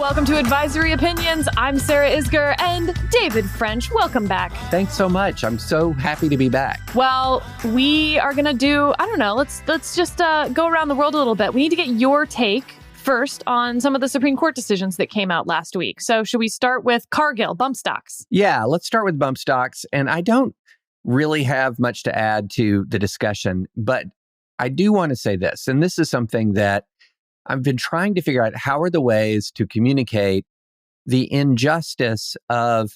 Welcome to Advisory Opinions. I'm Sarah Isgur and David French. Welcome back. Thanks so much. I'm so happy to be back. Well, we are going to do, I don't know, let's just go around the world a little bit. We need to get your take first on some of the Supreme Court decisions that came out last week. So should we start with Cargill, bump stocks? Yeah, let's start with bump stocks. And I don't really have much to add to the discussion, but I do want to say this, and this is something that I've been trying to figure out: how are the ways to communicate the injustice of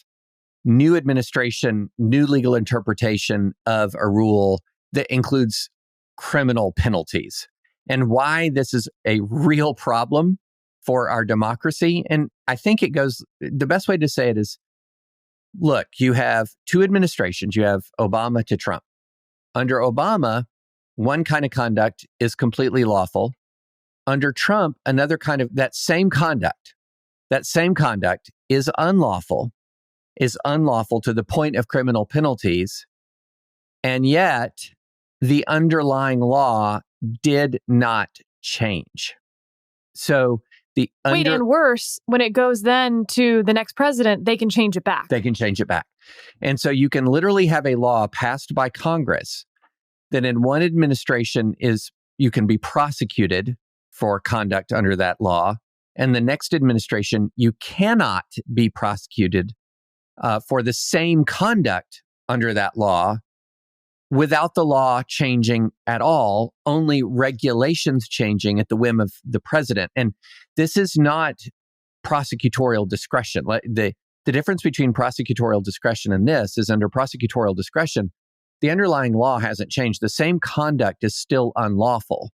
new administration, new legal interpretation of a rule that includes criminal penalties, and why this is a real problem for our democracy. And I think the best way to say it is, look, you have two administrations. You have Obama to Trump. Under Obama, one kind of conduct is completely lawful. Under Trump, another kind of that same conduct is unlawful to the point of criminal penalties. And yet the underlying law did not change. So Wait, and worse, when it goes then to the next president, they can change it back. And so you can literally have a law passed by Congress that in one administration you can be prosecuted for conduct under that law, and the next administration, you cannot be prosecuted for the same conduct under that law without the law changing at all, only regulations changing at the whim of the president. And this is not prosecutorial discretion. The difference between prosecutorial discretion and this is, under prosecutorial discretion, the underlying law hasn't changed. The same conduct is still unlawful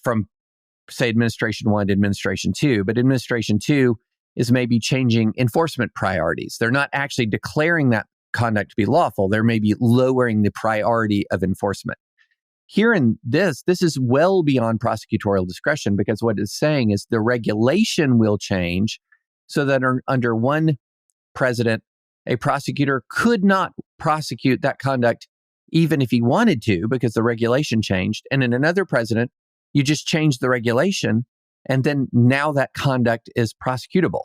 from, say, Administration 1 to Administration 2, but Administration 2 is maybe changing enforcement priorities. They're not actually declaring that conduct to be lawful. They're maybe lowering the priority of enforcement. Here in this is well beyond prosecutorial discretion, because what it's saying is the regulation will change so that under one president, a prosecutor could not prosecute that conduct even if he wanted to, because the regulation changed. And in another president, you just change the regulation, and then now that conduct is prosecutable.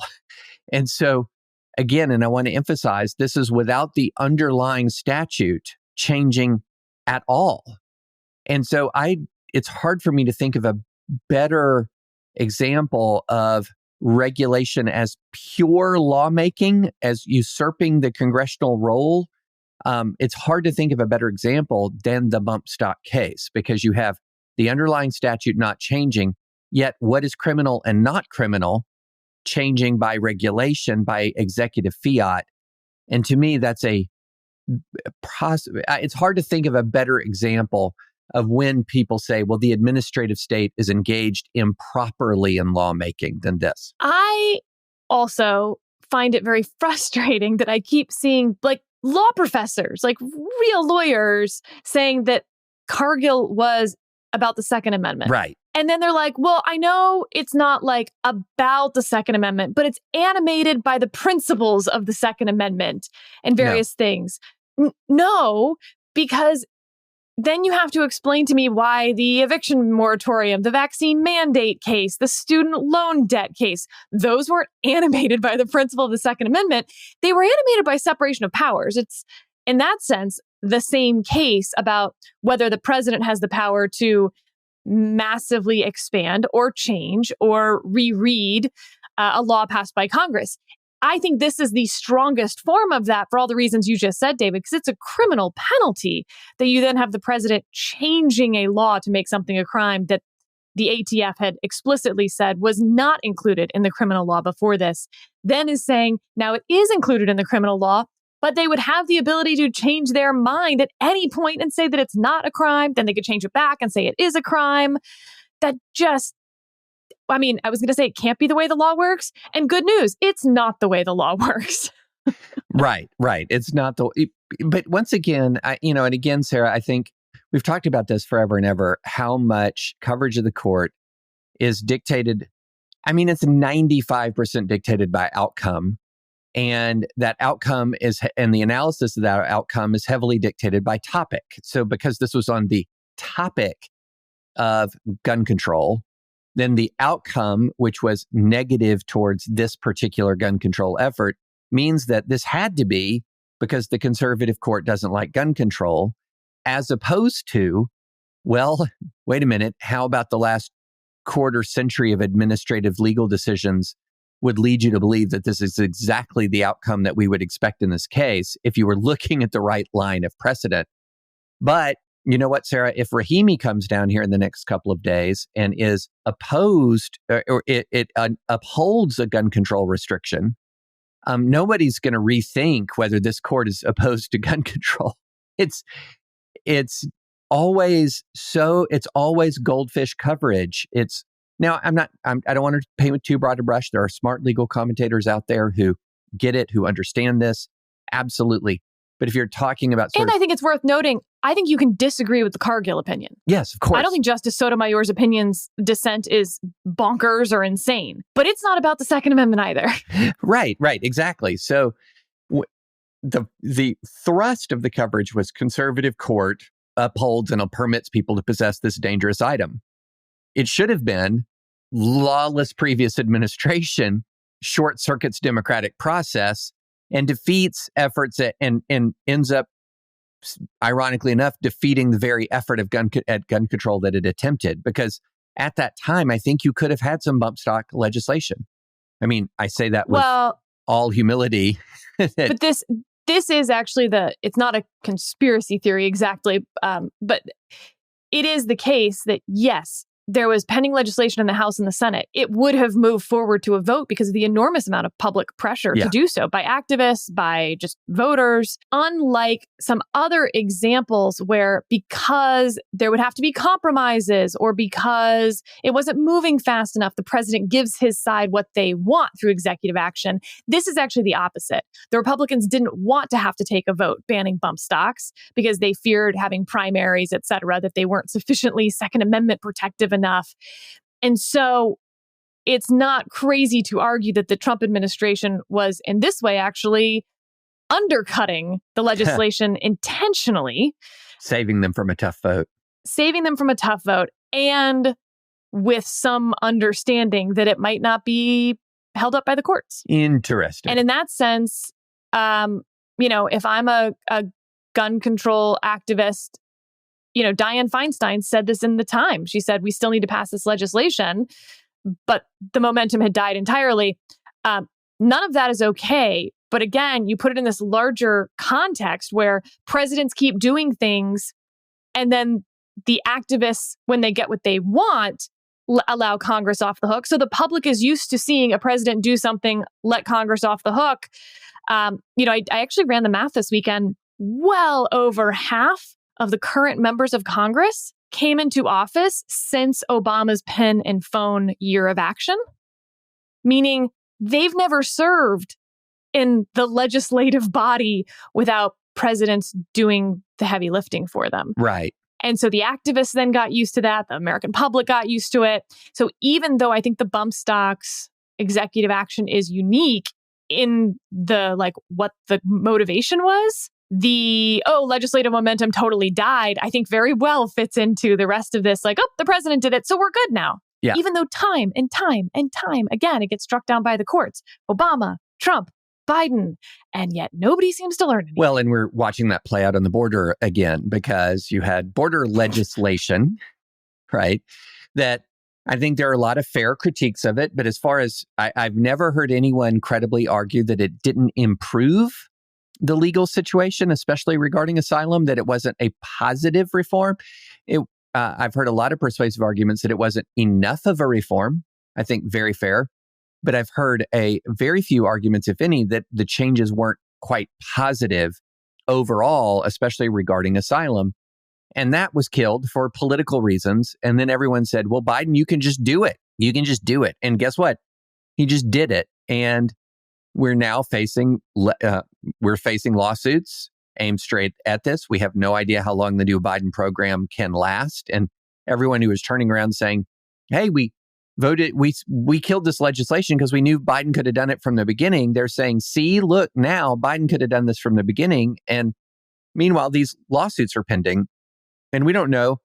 And so, again, and I want to emphasize, this is without the underlying statute changing at all. And so it's hard for me to think of a better example of regulation as pure lawmaking, as usurping the congressional role. It's hard to think of a better example than the bump stock case, because you have the underlying statute not changing, yet what is criminal and not criminal changing by regulation, by executive fiat. And to me, it's hard to think of a better example of when people say, well, the administrative state is engaged improperly in lawmaking than this. I also find it very frustrating that I keep seeing law professors, real lawyers, saying that Cargill was about the Second Amendment. Right. And then they're like, well, I know it's not about the Second Amendment, but it's animated by the principles of the Second Amendment and various things. No, because then you have to explain to me why the eviction moratorium, the vaccine mandate case, the student loan debt case, those weren't animated by the principle of the Second Amendment. They were animated by separation of powers. It's, in that sense, the same case about whether the president has the power to massively expand or change or reread a law passed by Congress. I think this is the strongest form of that for all the reasons you just said, David, because it's a criminal penalty that you then have the president changing a law to make something a crime that the ATF had explicitly said was not included in the criminal law before this, then is saying now it is included in the criminal law, but they would have the ability to change their mind at any point and say that it's not a crime. Then they could change it back and say it is a crime. That just, I was going to say it can't be the way the law works. And good news, it's not the way the law works. Right. It's not but once again, and again, Sarah, I think we've talked about this forever and ever, how much coverage of the court is dictated. It's 95% dictated by outcome. And that outcome and the analysis of that outcome is heavily dictated by topic. So because this was on the topic of gun control, then the outcome, which was negative towards this particular gun control effort, means that this had to be because the conservative court doesn't like gun control, as opposed to, well, wait a minute, how about the last quarter century of administrative legal decisions would lead you to believe that this is exactly the outcome that we would expect in this case if you were looking at the right line of precedent. But you know what, Sarah? If Rahimi comes down here in the next couple of days and is opposed or it upholds a gun control restriction, nobody's going to rethink whether this court is opposed to gun control. It's always goldfish coverage. Now, I don't want to paint with too broad a brush. There are smart legal commentators out there who get it, who understand this. Absolutely. But if you're talking about I think it's worth noting, I think you can disagree with the Cargill opinion. Yes, of course. I don't think Justice Sotomayor's dissent is bonkers or insane, but it's not about the Second Amendment either. Right, exactly. So the thrust of the coverage was conservative court upholds and permits people to possess this dangerous item. It should have been lawless previous administration short circuits democratic process and defeats efforts and ends up, ironically enough, defeating the very effort of gun control that it attempted. Because at that time, I think you could have had some bump stock legislation. I mean, I say that with all humility. But this is actually it's not a conspiracy theory exactly, but it is the case that, yes, there was pending legislation in the House and the Senate. It would have moved forward to a vote because of the enormous amount of public pressure to do so by activists, by just voters. Unlike some other examples where because there would have to be compromises or because it wasn't moving fast enough, the president gives his side what they want through executive action. This is actually the opposite. The Republicans didn't want to have to take a vote banning bump stocks because they feared having primaries, et cetera, that they weren't sufficiently Second Amendment protective enough. And so it's not crazy to argue that the Trump administration was in this way actually undercutting the legislation intentionally. Saving them from a tough vote. And with some understanding that it might not be held up by the courts. Interesting. And in that sense, if I'm a gun control activist, Dianne Feinstein said this in the Time. She said, we still need to pass this legislation, but the momentum had died entirely. None of that is okay. But again, you put it in this larger context where presidents keep doing things and then the activists, when they get what they want, allow Congress off the hook. So the public is used to seeing a president do something, let Congress off the hook. I actually ran the math this weekend. Well over half of the current members of Congress came into office since Obama's pen and phone year of action, meaning they've never served in the legislative body without presidents doing the heavy lifting for them. Right. And so the activists then got used to that. The American public got used to it. So even though I think the bump stocks executive action is unique in what the motivation was, the legislative momentum totally died, I think very well fits into the rest of this. The president did it, so we're good now. Yeah. Even though time and time again, it gets struck down by the courts. Obama, Trump, Biden, and yet nobody seems to learn anything. Well, and we're watching that play out on the border again because you had border legislation, right? That I think there are a lot of fair critiques of it, but as far as I've never heard anyone credibly argue that it didn't improve the legal situation, especially regarding asylum, that it wasn't a positive reform. I've heard a lot of persuasive arguments that it wasn't enough of a reform. I think very fair. But I've heard a very few arguments, if any, that the changes weren't quite positive overall, especially regarding asylum. And that was killed for political reasons. And then everyone said, well, Biden, you can just do it. You can just do it. And guess what? He just did it. And we're now facing lawsuits aimed straight at this. We have no idea how long the new Biden program can last. And everyone who is turning around saying, hey, we killed this legislation because we knew Biden could have done it from the beginning. They're saying, see, look, now Biden could have done this from the beginning. And meanwhile, these lawsuits are pending. And we don't know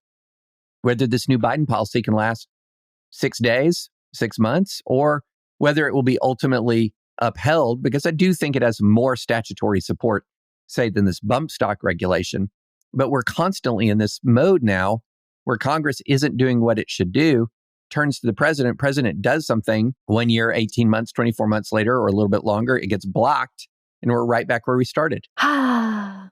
whether this new Biden policy can last 6 days, 6 months, or whether it will be ultimately upheld, because I do think it has more statutory support, say, than this bump stock regulation. But we're constantly in this mode now where Congress isn't doing what it should do, turns to the president does something 1 year, 18 months, 24 months later, or a little bit longer, it gets blocked, and we're right back where we started. All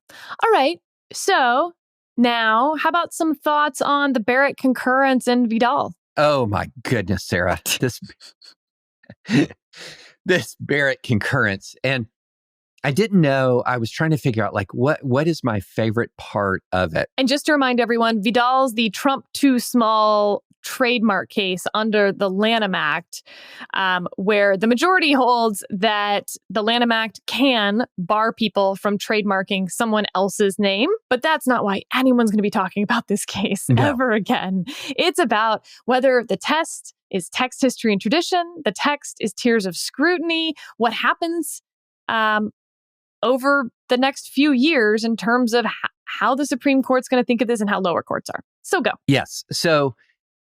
right. So now, how about some thoughts on the Barrett concurrence and Vidal? Oh my goodness, Sarah. This Barrett concurrence. And I didn't know. I was trying to figure out what is my favorite part of it. And just to remind everyone, Vidal's the Trump too small trademark case under the Lanham Act, where the majority holds that the Lanham Act can bar people from trademarking someone else's name. But that's not why anyone's going to be talking about this case ever again. It's about whether the test is text, history, and tradition, the text is tiers of scrutiny, what happens over the next few years in terms of how the Supreme Court's going to think of this and how lower courts are. So go. Yes. So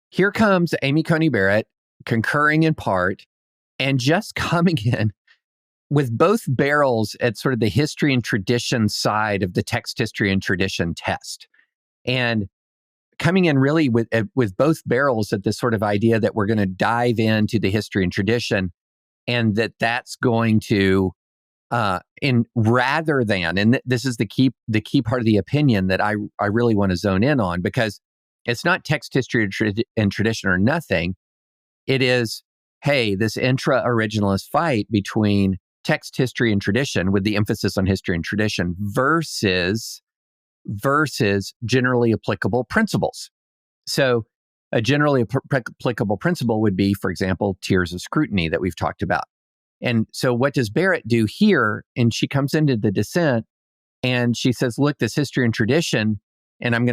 here comes Amy Coney Barrett, concurring in part, and just coming in with both barrels at sort of the history and tradition side of the text, history, and tradition test. And coming in really with both barrels at this sort of idea that we're going to dive into the history and tradition, and that's going to rather than, and this is the key part of the opinion that I really want to zone in on, because it's not text, history, and tradition or nothing. It is, hey, this intra-originalist fight between text, history, and tradition, with the emphasis on history and tradition, versus generally applicable principles. So a generally applicable principle would be, for example, tiers of scrutiny that we've talked about. And so what does Barrett do here? And she comes into the dissent and she says, look, this history and tradition, and I'm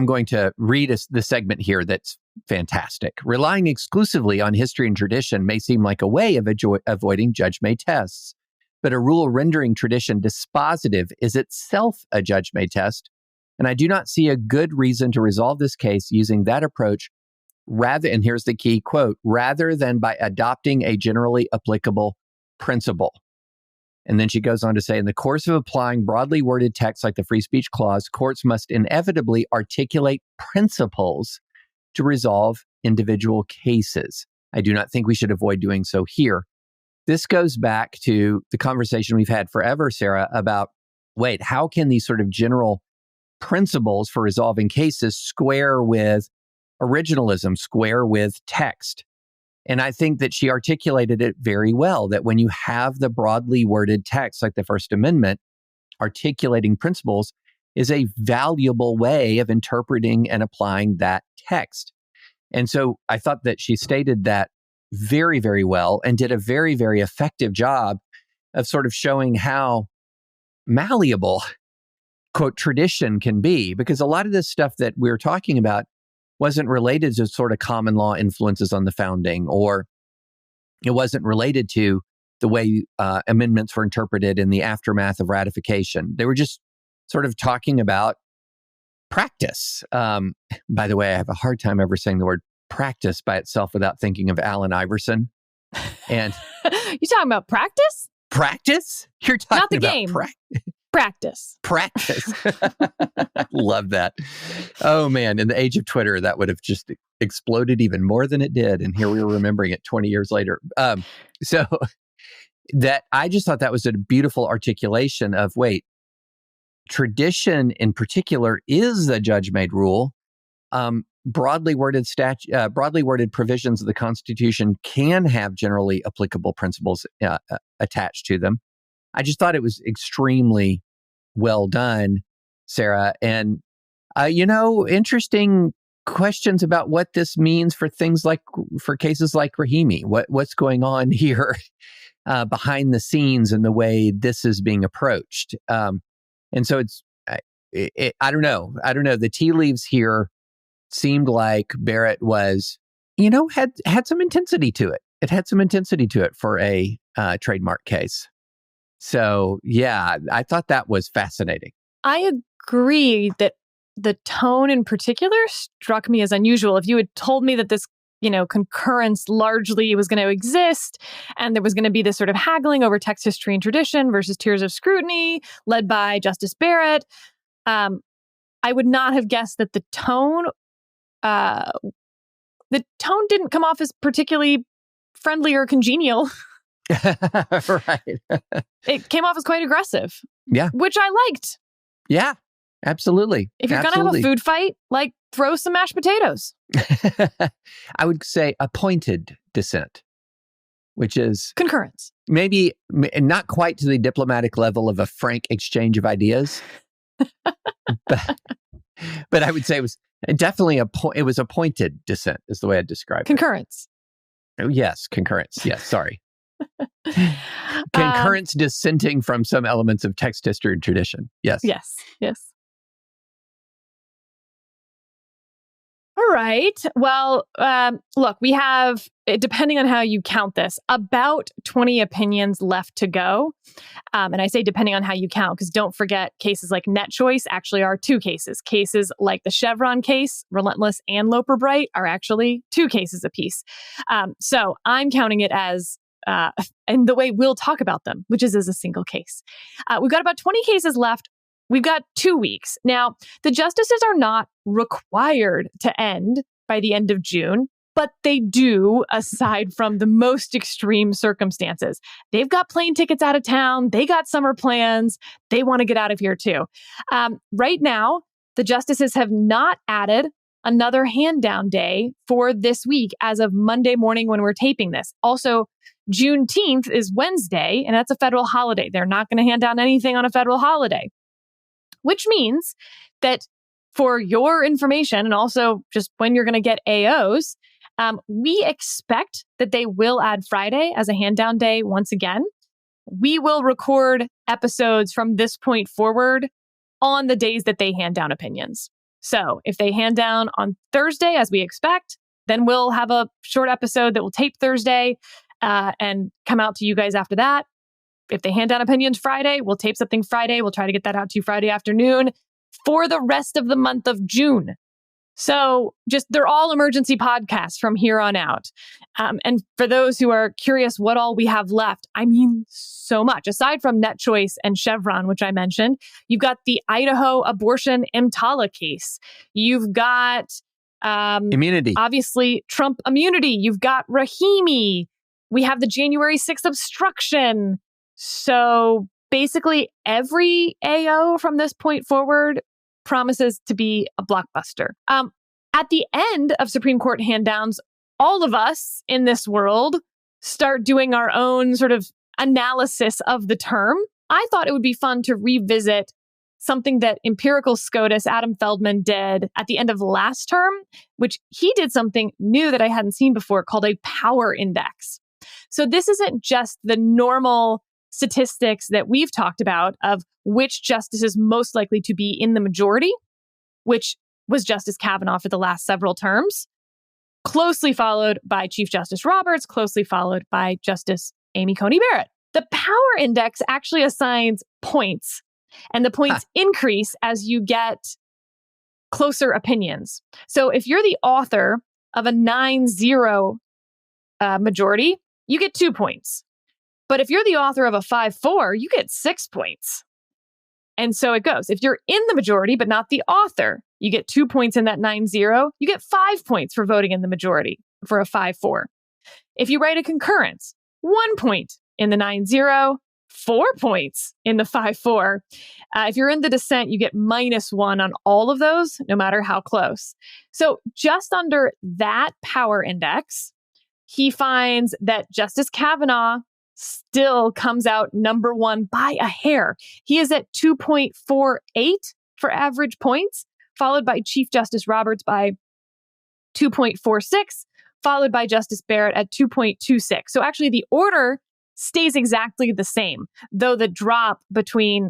going to read the segment here that's fantastic. Relying exclusively on history and tradition may seem like a way of avoiding judge-made tests, but a rule rendering tradition dispositive is itself a judge-made test, and I do not see a good reason to resolve this case using that approach rather, and here's the key quote, rather than by adopting a generally applicable principle. And then she goes on to say, in the course of applying broadly worded texts like the free speech clause, courts must inevitably articulate principles to resolve individual cases. I do not think we should avoid doing so here. This goes back to the conversation we've had forever, Sarah, about, wait, how can these sort of general principles for resolving cases square with originalism, square with text? And I think that she articulated it very well, that when you have the broadly worded text like the First Amendment, articulating principles is a valuable way of interpreting and applying that text. And so I thought that she stated that very, very well and did a very, very effective job of sort of showing how malleable, quote, tradition can be, because a lot of this stuff that we're talking about wasn't related to sort of common law influences on the founding, or it wasn't related to the way amendments were interpreted in the aftermath of ratification. They were just sort of talking about practice. By the way, I have a hard time ever saying the word practice by itself without thinking of Allen Iverson. And you talking about practice? Practice? You're talking not the about game. Practice. Practice. I love that. Oh man, in the age of Twitter, that would have just exploded even more than it did. And here we were remembering it 20 years later. So that I just thought that was a beautiful articulation of, wait, tradition in particular is the judge-made rule. Broadly worded provisions of the Constitution can have generally applicable principles attached to them. I just thought it was extremely well done, Sarah. And, interesting questions about what this means for cases like Rahimi. What's going on here behind the scenes and the way this is being approached. And so I don't know. The tea leaves here seemed like Barrett was, had some intensity to it. It had some intensity to it for a trademark case. So, yeah, I thought that was fascinating. I agree that the tone in particular struck me as unusual. If you had told me that this concurrence largely was going to exist. And there was going to be this sort of haggling over text, history, and tradition versus tiers of scrutiny led by Justice Barrett. I would not have guessed that the tone didn't come off as particularly friendly or congenial. Right. It came off as quite aggressive. Yeah. Which I liked. Yeah, absolutely. If you're going to have a food fight, throw some mashed potatoes. I would say appointed dissent, which is concurrence. Maybe not quite to the diplomatic level of a frank exchange of ideas. but I would say it was definitely it was appointed dissent is the way I'd describe concurrence. It. Oh, yes, concurrence. Yes, sorry. Concurrence dissenting from some elements of text, history, and tradition. Yes. Yes. All right. Well, look, we have, depending on how you count this, about 20 opinions left to go. And I say depending on how you count, because don't forget cases like Net Choice actually are 2 cases. Cases like the Chevron case, Relentless and Loper Bright, are actually 2 cases apiece. So I'm counting it as, and the way we'll talk about them, which is as a single case. We've got about 20 cases left. We've got 2 weeks. Now, the justices are not required to end by the end of June, but they do, aside from the most extreme circumstances. They've got plane tickets out of town. They got summer plans. They want to get out of here too. Right now, the justices have not added another hand down day for this week as of Monday morning when we're taping this. Also, Juneteenth is Wednesday, and that's a federal holiday. They're not going to hand down anything on a federal holiday. Which means that for your information and also just when you're going to get AOs, we expect that they will add Friday as a hand down day once again. We will record episodes from this point forward on the days that they hand down opinions. So if they hand down on Thursday, as we expect, then we'll have a short episode that will tape Thursday and come out to you guys after that. If they hand down opinions Friday, we'll tape something Friday. We'll try to get that out to you Friday afternoon for the rest of the month of June. So they're all emergency podcasts from here on out. And for those who are curious what all we have left, I mean, so much. Aside from Net Choice and Chevron, which I mentioned, you've got the Idaho abortion EMTALA case. You've got immunity. Obviously, Trump immunity. You've got Rahimi. We have the January 6th obstruction. So basically every AO from this point forward promises to be a blockbuster. At the end of Supreme Court hand-downs, all of us in this world start doing our own sort of analysis of the term. I thought it would be fun to revisit something that empirical SCOTUS Adam Feldman did at the end of last term, which he did something new that I hadn't seen before called a power index. So this isn't just the normal statistics that we've talked about of which justice is most likely to be in the majority, which was Justice Kavanaugh for the last several terms, closely followed by Chief Justice Roberts, closely followed by Justice Amy Coney Barrett. The power index actually assigns points, and the points increase as you get closer opinions. So if you're the author of a 9-0 majority, you get 2 points. But if you're the author of a 5-4, you get 6 points. And so it goes. If you're in the majority, but not the author, you get 2 points in that 9-0. You get 5 points for voting in the majority for a 5-4. If you write a concurrence, 1 point in the 9-0, 4 points in the 5-4. If you're in the dissent, you get -1 on all of those, no matter how close. So just under that power index, he finds that Justice Kavanaugh still comes out number 1 by a hair. He is at 2.48 for average points, followed by Chief Justice Roberts by 2.46, followed by Justice Barrett at 2.26. So actually the order stays exactly the same, though the drop between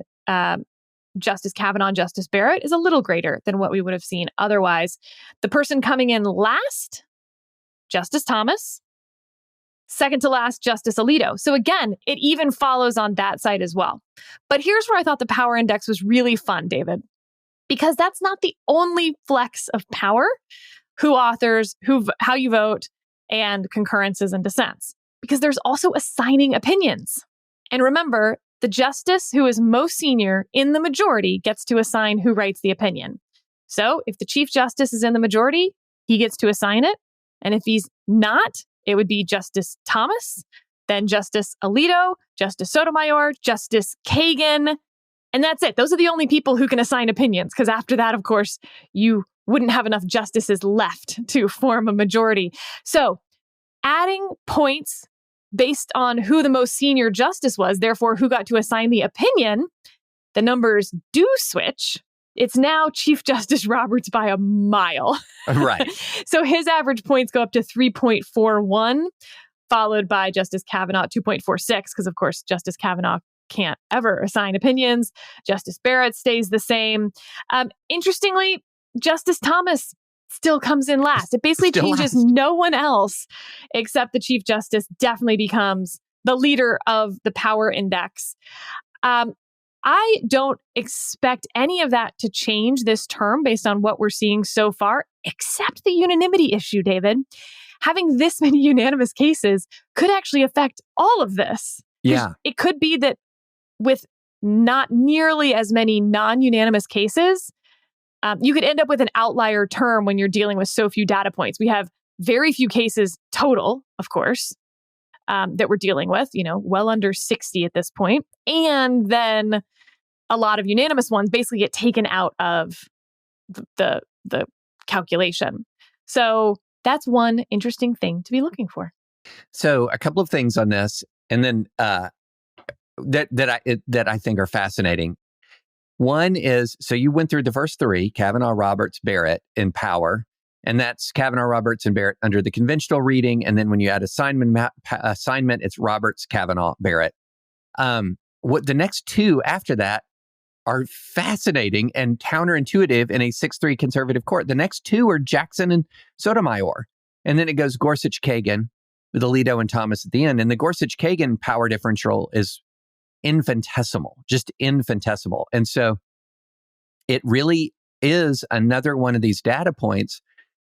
Justice Kavanaugh and Justice Barrett is a little greater than what we would have seen otherwise. The person coming in last, Justice Thomas. Second to last, Justice Alito. So again, it even follows on that side as well. But here's where I thought the power index was really fun, David, because that's not the only flex of power. Who authors, how you vote, and concurrences and dissents, because there's also assigning opinions. And remember, the justice who is most senior in the majority gets to assign who writes the opinion. So if the Chief Justice is in the majority, he gets to assign it. And if he's not, it would be Justice Thomas, then Justice Alito, Justice Sotomayor, Justice Kagan. And that's it. Those are the only people who can assign opinions, because after that, of course, you wouldn't have enough justices left to form a majority. So adding points based on who the most senior justice was, therefore who got to assign the opinion, the numbers do switch. It's now Chief Justice Roberts by a mile. Right. So his average points go up to 3.41, followed by Justice Kavanaugh at 2.46, because of course, Justice Kavanaugh can't ever assign opinions. Justice Barrett stays the same. Interestingly, Justice Thomas still comes in last. It basically changes no one else except the Chief Justice definitely becomes the leader of the power index. I don't expect any of that to change this term based on what we're seeing so far, except the unanimity issue, David. Having this many unanimous cases could actually affect all of this. Yeah. It could be that with not nearly as many non-unanimous cases, you could end up with an outlier term when you're dealing with so few data points. We have very few cases total, of course, that we're dealing with, well under 60 at this point. And then a lot of unanimous ones basically get taken out of the calculation. So that's one interesting thing to be looking for. So a couple of things on this, and then that I think are fascinating. One is, so you went through the first three, Kavanaugh, Roberts, Barrett in power, and that's Kavanaugh, Roberts, and Barrett under the conventional reading. And then when you add assignment, it's Roberts, Kavanaugh, Barrett. What the next two after that are fascinating and counterintuitive in a 6-3 conservative court. The next two are Jackson and Sotomayor. And then it goes Gorsuch, Kagan with Alito and Thomas at the end. And the Gorsuch, Kagan power differential is infinitesimal, just infinitesimal. And so it really is another one of these data points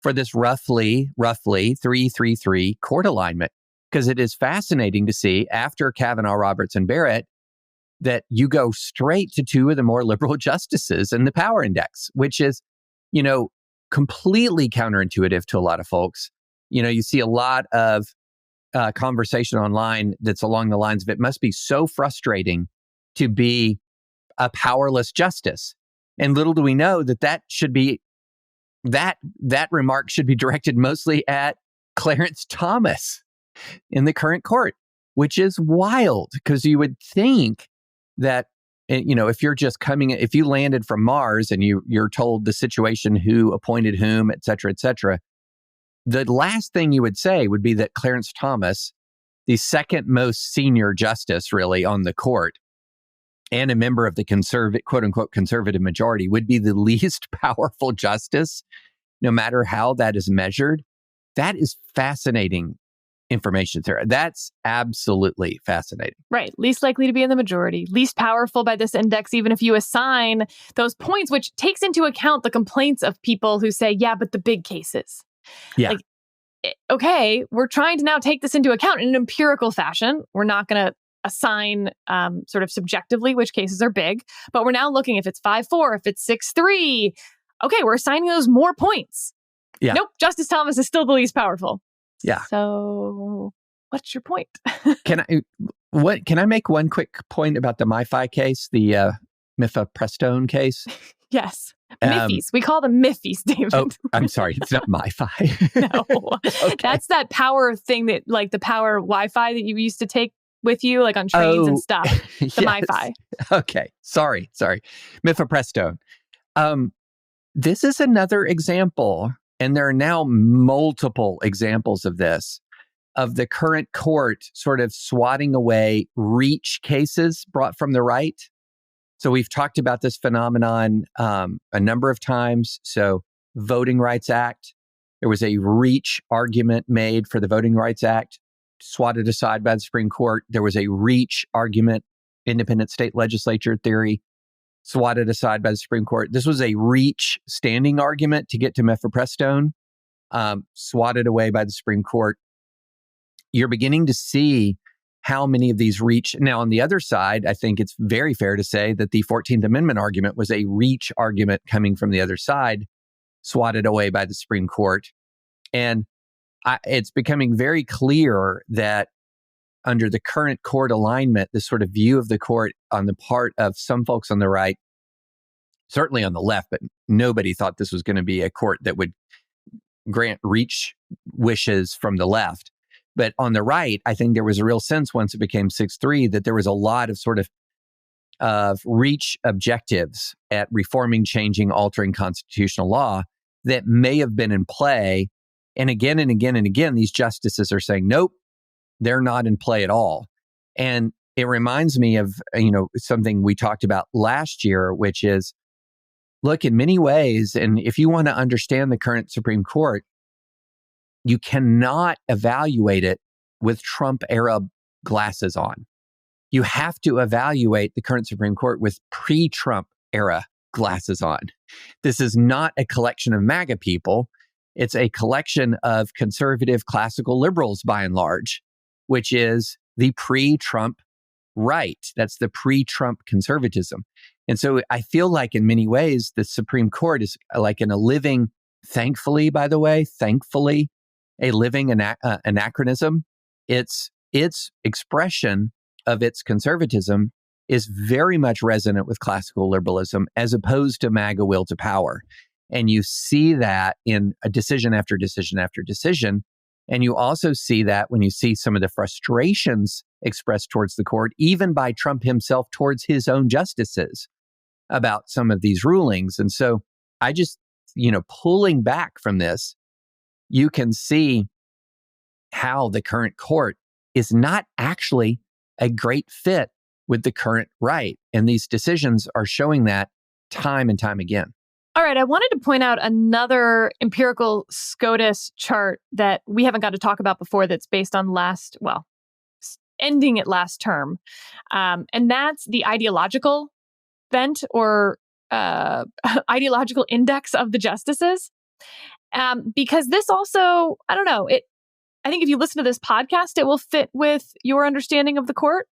for this roughly 3-3-3 court alignment, because it is fascinating to see after Kavanaugh, Roberts, and Barrett that you go straight to two of the more liberal justices in the power index, which is, completely counterintuitive to a lot of folks. You see a lot of conversation online that's along the lines of it must be so frustrating to be a powerless justice. And little do we know that should be, that remark should be directed mostly at Clarence Thomas in the current court, which is wild, because you would think that, if you're just if you landed from Mars and you're told the situation, who appointed whom, et cetera, the last thing you would say would be that Clarence Thomas, the second most senior justice really on the court and a member of the quote unquote conservative majority, would be the least powerful justice, no matter how that is measured. That is fascinating information, Sarah. That's absolutely fascinating. Right. Least likely to be in the majority, least powerful by this index, even if you assign those points, which takes into account the complaints of people who say, yeah, but the big cases. Yeah. Okay, we're trying to now take this into account in an empirical fashion. We're not going to assign sort of subjectively which cases are big, but we're now looking if it's 5-4, if it's 6-3. Okay, we're assigning those more points. Yeah. Nope, Justice Thomas is still the least powerful. Yeah. So what's your point? Can I make one quick point about the MiFi case, the Mifepristone case? Yes. Miffies. We call them Miffies, David. Oh, I'm sorry. It's not MiFi. No. Okay. That's that power thing that, like the power Wi-Fi that you used to take with you, like on trains and stuff. The yes. MiFi. Okay. Sorry. Mifepristone. This is another example, and there are now multiple examples of this, of the current court sort of swatting away reach cases brought from the right. So we've talked about this phenomenon a number of times. So Voting Rights Act, there was a reach argument made for the Voting Rights Act, swatted aside by the Supreme Court. There was a reach argument, independent state legislature theory, swatted aside by the Supreme Court. This was a reach standing argument to get to Mifepristone. swatted away by the Supreme Court. You're beginning to see how many of these reach. Now, on the other side, I think it's very fair to say that the 14th Amendment argument was a reach argument coming from the other side, swatted away by the Supreme Court. And it's becoming very clear that under the current court alignment, this sort of view of the court on the part of some folks on the right, certainly on the left, but nobody thought this was going to be a court that would grant reach wishes from the left. But on the right, I think there was a real sense once it became 6-3 that there was a lot of sort of reach objectives at reforming, changing, altering constitutional law that may have been in play. And again and again and again, these justices are saying, nope, they're not in play at all. And it reminds me of, something we talked about last year, which is, look, in many ways, and if you want to understand the current Supreme Court, you cannot evaluate it with Trump era glasses on. You have to evaluate the current Supreme Court with pre-Trump era glasses on. This is not a collection of MAGA people. It's a collection of conservative classical liberals by and large, which is the pre-Trump right. That's the pre-Trump conservatism. And so I feel like in many ways, the Supreme Court is like in a living, thankfully, a living anachronism. Its expression of its conservatism is very much resonant with classical liberalism as opposed to MAGA will to power. And you see that in a decision after decision after decision. And you also see that when you see some of the frustrations expressed towards the court, even by Trump himself towards his own justices about some of these rulings. And so I just, pulling back from this, you can see how the current court is not actually a great fit with the current right. And these decisions are showing that time and time again. All right, I wanted to point out another empirical SCOTUS chart that we haven't got to talk about before that's based on ending at last term. And that's the ideological bent or ideological index of the justices. Because this also, I don't know, I think if you listen to this podcast, it will fit with your understanding of the court.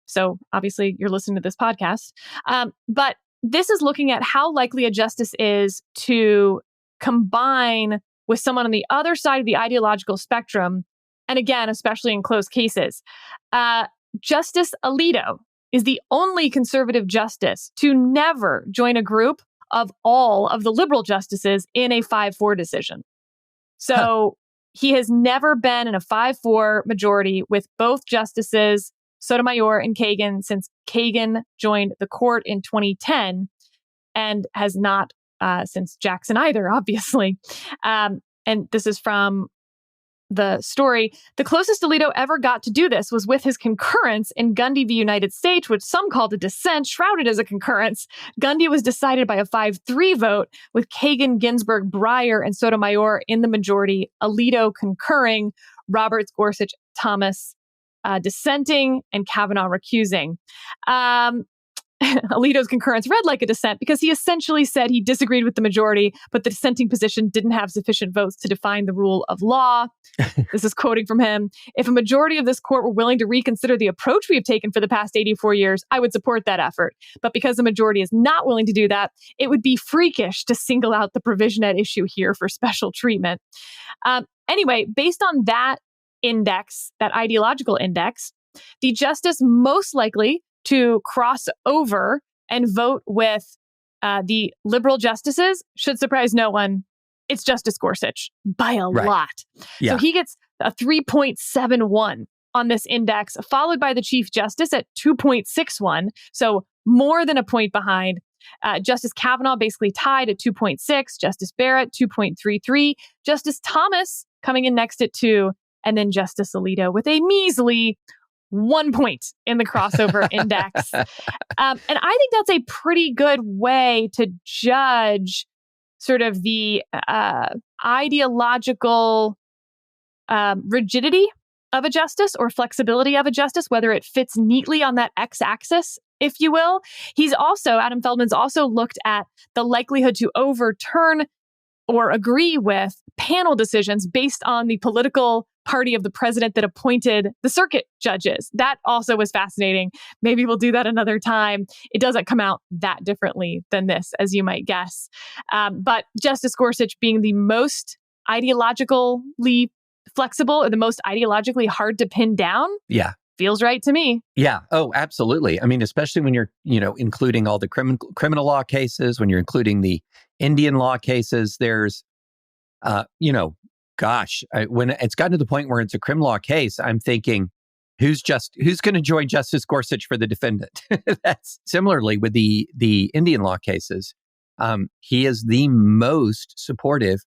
So obviously you're listening to this podcast. But this is looking at how likely a justice is to combine with someone on the other side of the ideological spectrum. And again, especially in close cases. Justice Alito is the only conservative justice to never join a group of all of the liberal justices in a 5-4 decision. So he has never been in a 5-4 majority with both justices, Sotomayor and Kagan, since Kagan joined the court in 2010, and has not since Jackson either, obviously. And this is from the story. The closest Alito ever got to do this was with his concurrence in Gundy v. United States, which some called a dissent, shrouded as a concurrence. Gundy was decided by a 5-3 vote, with Kagan, Ginsburg, Breyer, and Sotomayor in the majority, Alito concurring, Roberts, Gorsuch, Thomas dissenting, and Kavanaugh recusing. Alito's concurrence read like a dissent because he essentially said he disagreed with the majority, but the dissenting position didn't have sufficient votes to define the rule of law. This is quoting from him. If a majority of this court were willing to reconsider the approach we have taken for the past 84 years, I would support that effort. But because the majority is not willing to do that, it would be freakish to single out the provision at issue here for special treatment. Anyway, based on that index, that ideological index, the justice most likely to cross over and vote with the liberal justices should surprise no one. It's Justice Gorsuch by a lot. Yeah. So he gets a 3.71 on this index, followed by the Chief Justice at 2.61. So more than a point behind. Justice Kavanaugh basically tied at 2.6. Justice Barrett, 2.33. Justice Thomas coming in next at 2. And then Justice Alito with a measly 1 point in the crossover index. And I think that's a pretty good way to judge sort of the ideological rigidity of a justice or flexibility of a justice, whether it fits neatly on that x-axis, if you will. Adam Feldman's also looked at the likelihood to overturn or agree with panel decisions based on the political party of the president that appointed the circuit judges. That also was fascinating. Maybe we'll do that another time. It doesn't come out that differently than this, as you might guess. But Justice Gorsuch being the most ideologically flexible or the most ideologically hard to pin down. Yeah. Feels right to me. Yeah. Oh, absolutely. I mean, especially when you're, including all the criminal law cases, when you're including the Indian law cases, there's, when it's gotten to the point where it's a criminal law case, I'm thinking, who's going to join Justice Gorsuch for the defendant? That's similarly with the Indian law cases. He is the most supportive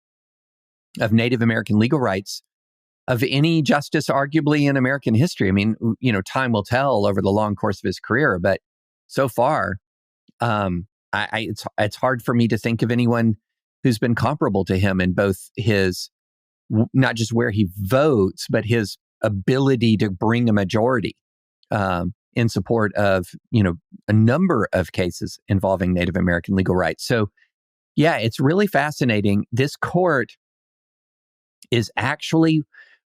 of Native American legal rights of any justice, arguably, in American history. I mean, time will tell over the long course of his career, but so far, it's hard for me to think of anyone who's been comparable to him in both his, not just where he votes, but his ability to bring a majority in support of, a number of cases involving Native American legal rights. So, yeah, it's really fascinating. This court is actually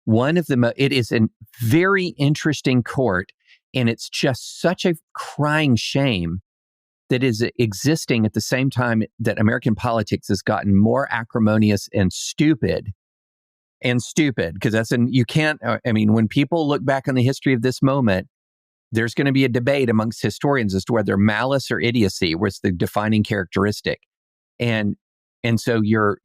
it is a very interesting court, and it's just such a crying shame that is existing at the same time that American politics has gotten more acrimonious and stupid, because when people look back on the history of this moment, there's going to be a debate amongst historians as to whether malice or idiocy was the defining characteristic. And so you're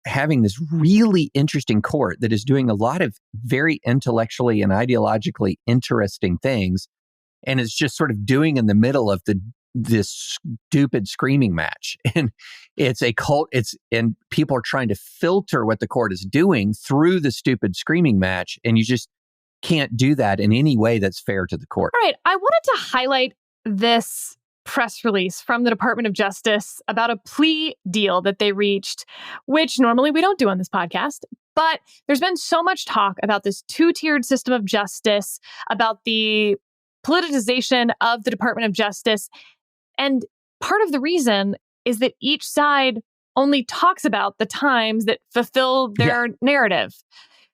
having this really interesting court that is doing a lot of very intellectually and ideologically interesting things, and is just sort of doing in the middle of this stupid screaming match. And it's a cult. And people are trying to filter what the court is doing through the stupid screaming match, and you just can't do that in any way that's fair to the court. All right, I wanted to highlight this press release from the Department of Justice about a plea deal that they reached, which normally we don't do on this podcast. But there's been so much talk about this two-tiered system of justice, about the politicization of the Department of Justice. And part of the reason is that each side only talks about the times that fulfill their narrative.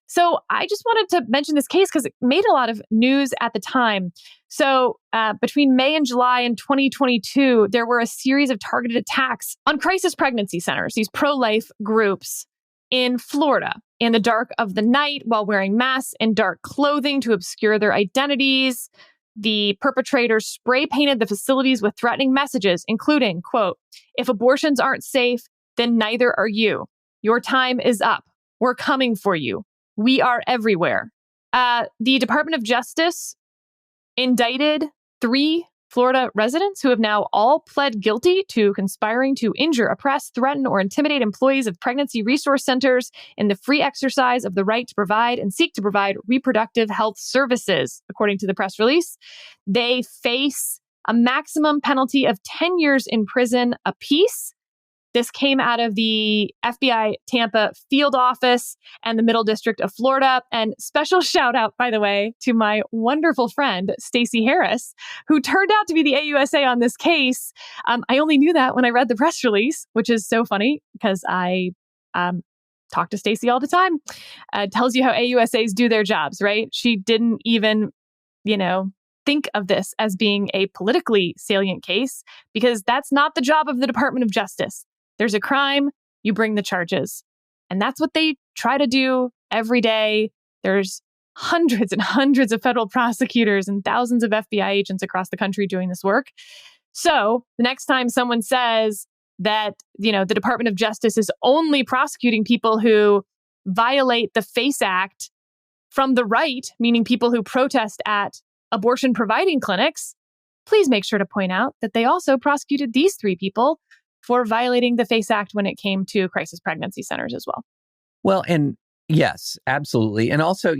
So I just wanted to mention this case because it made a lot of news at the time. So between May and July in 2022, there were a series of targeted attacks on crisis pregnancy centers, these pro-life groups in Florida, in the dark of the night while wearing masks and dark clothing to obscure their identities. The perpetrators spray painted the facilities with threatening messages, including, quote, "If abortions aren't safe, then neither are you. Your time is up. We're coming for you. We are everywhere." The Department of Justice indicted 3 Florida residents who have now all pled guilty to conspiring to injure, oppress, threaten, or intimidate employees of pregnancy resource centers in the free exercise of the right to provide and seek to provide reproductive health services, according to the press release. They face a maximum penalty of 10 years in prison apiece. This came out of the FBI Tampa field office and the Middle District of Florida. And special shout out, by the way, to my wonderful friend, Stacey Harris, who turned out to be the AUSA on this case. I only knew that when I read the press release, which is so funny because I talk to Stacey all the time. Tells you how AUSAs do their jobs, right? She didn't even, think of this as being a politically salient case because that's not the job of the Department of Justice. There's a crime, you bring the charges. And that's what they try to do every day. There's hundreds and hundreds of federal prosecutors and thousands of FBI agents across the country doing this work. So the next time someone says that, the Department of Justice is only prosecuting people who violate the FACE Act from the right, meaning people who protest at abortion providing clinics, please make sure to point out that they also prosecuted these 3 people for violating the FACE Act when it came to crisis pregnancy centers as well. Well, and yes, absolutely. And also,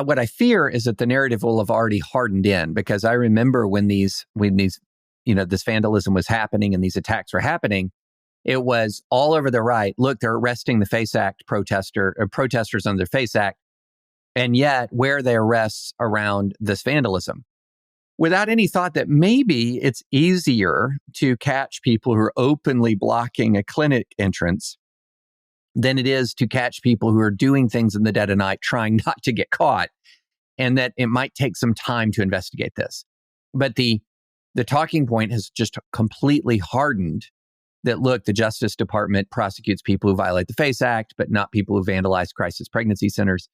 what I fear is that the narrative will have already hardened in, because I remember when these, this vandalism was happening and these attacks were happening, it was all over the right. Look, they're arresting the FACE Act protesters under the FACE Act. And yet, where are the arrests around this vandalism? Without any thought that maybe it's easier to catch people who are openly blocking a clinic entrance than it is to catch people who are doing things in the dead of night, trying not to get caught, and that it might take some time to investigate this. But the talking point has just completely hardened that, look, the Justice Department prosecutes people who violate the FACE Act, but not people who vandalize crisis pregnancy centers.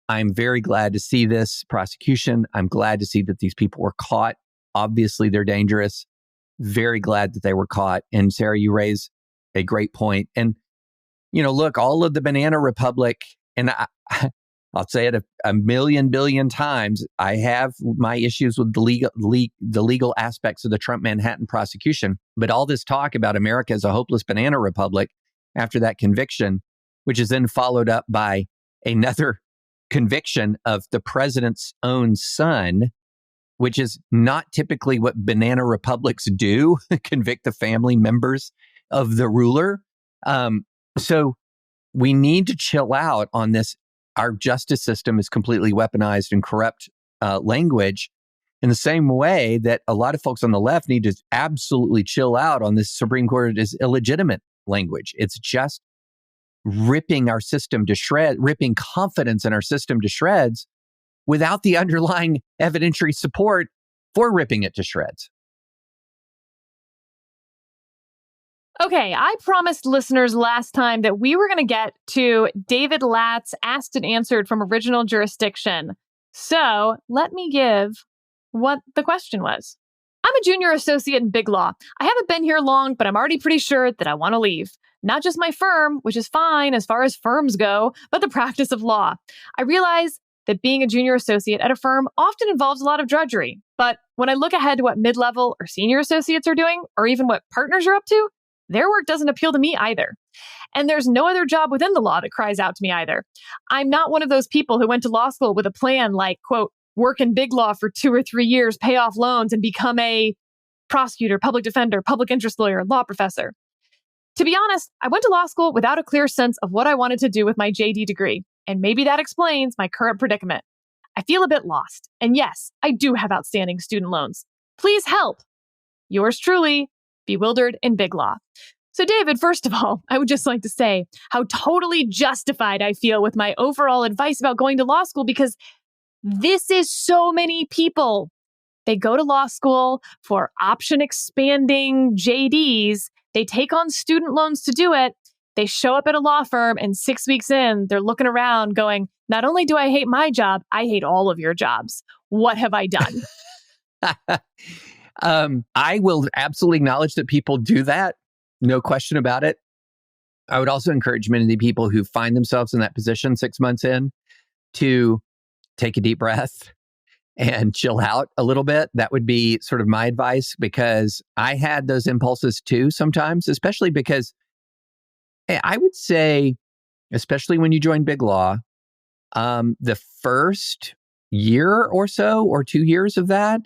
I'm very glad to see this prosecution. I'm glad to see that these people were caught. Obviously, they're dangerous. Very glad that they were caught. And Sarah, you raise a great point. And, look, all of the Banana Republic, and I'll say it a million billion times, I have my issues with the legal aspects of the Trump Manhattan prosecution. But all this talk about America as a hopeless banana republic after that conviction, which is then followed up by another conviction of the president's own son, which is not typically what banana republics do, convict the family members of the ruler. So we need to chill out on this. Our justice system is completely weaponized and corrupt language, in the same way that a lot of folks on the left need to absolutely chill out on this Supreme Court is illegitimate language. It's just ripping our system to shreds, ripping confidence in our system to shreds without the underlying evidentiary support for ripping it to shreds. Okay, I promised listeners last time that we were going to get to David Latz asked and answered from original jurisdiction. So let me give what the question was. I'm a junior associate in Big Law. I haven't been here long, but I'm already pretty sure that I want to leave. Not just my firm, which is fine as far as firms go, but the practice of law. I realize that being a junior associate at a firm often involves a lot of drudgery. But when I look ahead to what mid-level or senior associates are doing, or even what partners are up to, their work doesn't appeal to me either. And there's no other job within the law that cries out to me either. I'm not one of those people who went to law school with a plan like, quote, work in big law for 2 or 3 years, pay off loans, and become a prosecutor, public defender, public interest lawyer, law professor. To be honest, I went to law school without a clear sense of what I wanted to do with my JD degree, and maybe that explains my current predicament. I feel a bit lost, and yes, I do have outstanding student loans. Please help. Yours truly, Bewildered in Big Law. So David, first of all, I would just like to say how totally justified I feel with my overall advice about going to law school, because this is so many people. They go to law school for option expanding JDs. They take on student loans to do it. They show up at a law firm, and 6 weeks in, they're looking around going, not only do I hate my job, I hate all of your jobs. What have I done? I will absolutely acknowledge that people do that. No question about it. I would also encourage many of the people who find themselves in that position 6 months in to take a deep breath and chill out a little bit. That would be sort of my advice, because I had those impulses too sometimes, especially because I would say, especially when you join Big Law, the first year or so or 2 years of that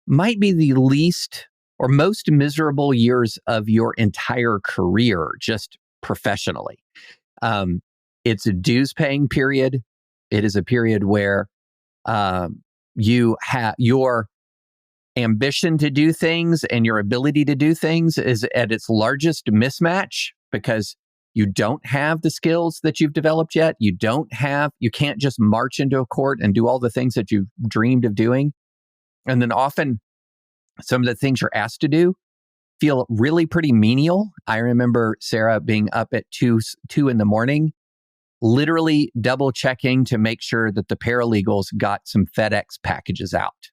might be the least or most miserable years of your entire career, just professionally. It's a dues paying period. It is a period where you have your ambition to do things and your ability to do things is at its largest mismatch, because you don't have the skills that you've developed yet. You can't just march into a court and do all the things that you've dreamed of doing. And then often some of the things you're asked to do feel really pretty menial. I remember Sarah being up at 2 in the morning, literally double checking to make sure that the paralegals got some FedEx packages out.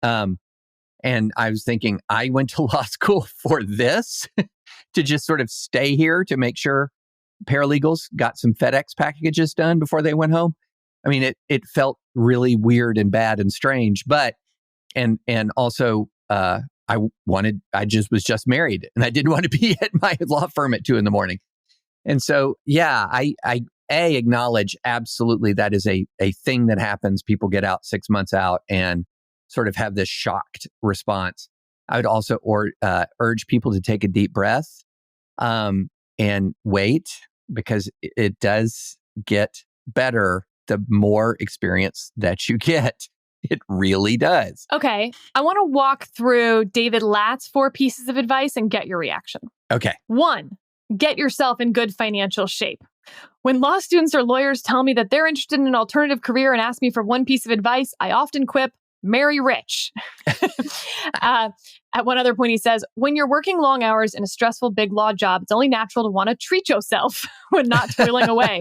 And I was thinking, I went to law school for this, to just sort of stay here to make sure paralegals got some FedEx packages done before they went home. I mean, it felt really weird and bad and strange, but, and also, I was just married, and I didn't want to be at my law firm at 2 in the morning. And so, yeah, I acknowledge absolutely that is a thing that happens. People get out 6 months out and sort of have this shocked response. I would also urge people to take a deep breath and wait, because it does get better the more experience that you get. It really does. Okay. I want to walk through David Latt's 4 pieces of advice and get your reaction. Okay. 1, get yourself in good financial shape. When law students or lawyers tell me that they're interested in an alternative career and ask me for one piece of advice, I often quip, marry rich. At one other point, he says, when you're working long hours in a stressful big law job, it's only natural to want to treat yourself when not toiling away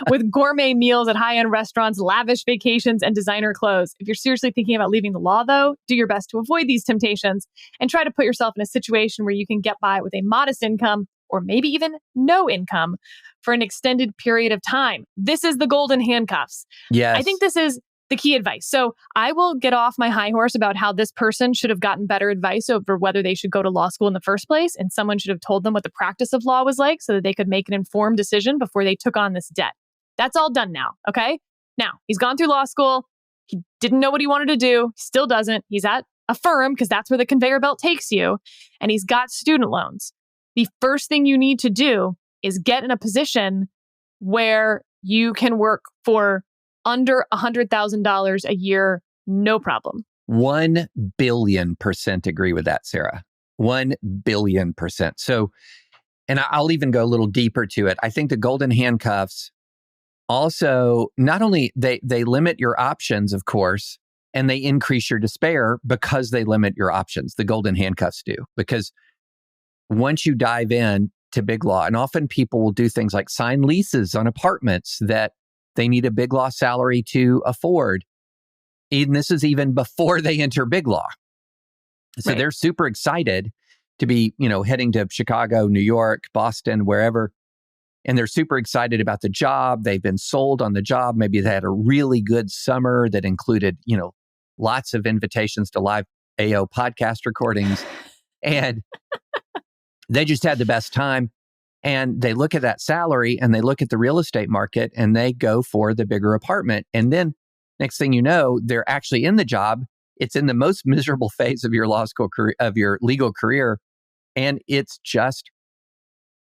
with gourmet meals at high-end restaurants, lavish vacations, and designer clothes. If you're seriously thinking about leaving the law, though, do your best to avoid these temptations and try to put yourself in a situation where you can get by with a modest income or maybe even no income for an extended period of time. This is the golden handcuffs. Yes. I think this is the key advice. So I will get off my high horse about how this person should have gotten better advice over whether they should go to law school in the first place. And someone should have told them what the practice of law was like so that they could make an informed decision before they took on this debt. That's all done now. Okay. Now he's gone through law school. He didn't know what he wanted to do. He still doesn't. He's at a firm because that's where the conveyor belt takes you. And he's got student loans. The first thing you need to do is get in a position where you can work for under $100,000 a year, no problem. 1 billion% agree with that, Sarah. 1 billion%. So, and I'll even go a little deeper to it. I think the golden handcuffs also, not only they limit your options, of course, and they increase your despair because they limit your options. The golden handcuffs do. Because once you dive in to big law, and often people will do things like sign leases on apartments that they need a big law salary to afford. And this is even before they enter big law. So they're super excited to be, heading to Chicago, New York, Boston, wherever. And they're super excited about the job. They've been sold on the job. Maybe they had a really good summer that included, lots of invitations to live AO podcast recordings. And they just had the best time. And they look at that salary and they look at the real estate market and they go for the bigger apartment. And then next thing you know, they're actually in the job. It's in the most miserable phase of your law school career, of your legal career. And it's just,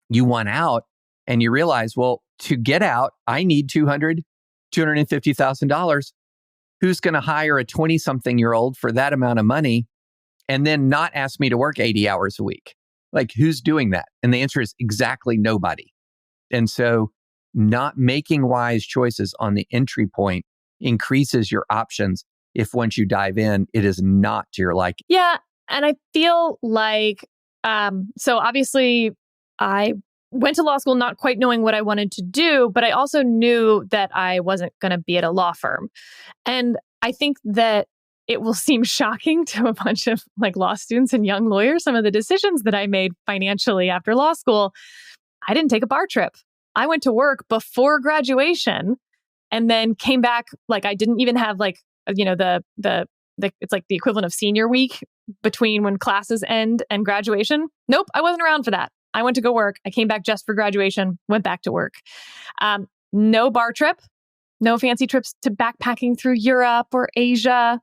you want out and you realize, well, to get out, I need $250,000. Who's going to hire a 20-something-year-old for that amount of money and then not ask me to work 80 hours a week? Like, who's doing that? And the answer is exactly nobody. And so not making wise choices on the entry point increases your options if once you dive in, it is not to your liking. Yeah. And I feel like, so obviously I went to law school not quite knowing what I wanted to do, but I also knew that I wasn't going to be at a law firm. And I think that it will seem shocking to a bunch of law students and young lawyers, some of the decisions that I made financially after law school. I didn't take a bar trip. I went to work before graduation and then came back. I didn't even have it's like the equivalent of senior week between when classes end and graduation. Nope, I wasn't around for that. I went to go work. I came back just for graduation, went back to work. No bar trip. No fancy trips to backpacking through Europe or Asia.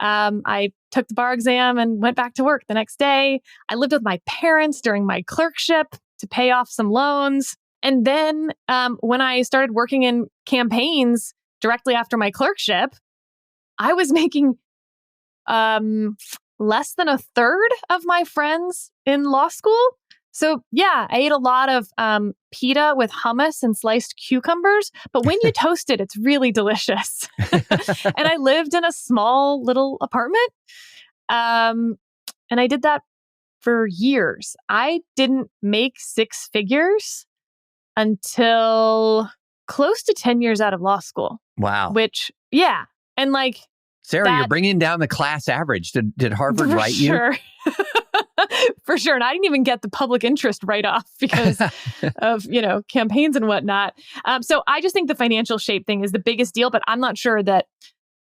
I took the bar exam and went back to work the next day. I lived with my parents during my clerkship to pay off some loans. And then when I started working in campaigns directly after my clerkship, I was making less than a third of my friends in law school. So yeah, I ate a lot of pita with hummus and sliced cucumbers. But when you toast it, it's really delicious. And I lived in a small little apartment. And I did that for years. I didn't make six figures until close to 10 years out of law school. Wow. Which, yeah. And Sarah, you're bringing down the class average. Did Harvard write you? For sure. And I didn't even get the public interest write-off because of, campaigns and whatnot. So I just think the financial shape thing is the biggest deal, but I'm not sure that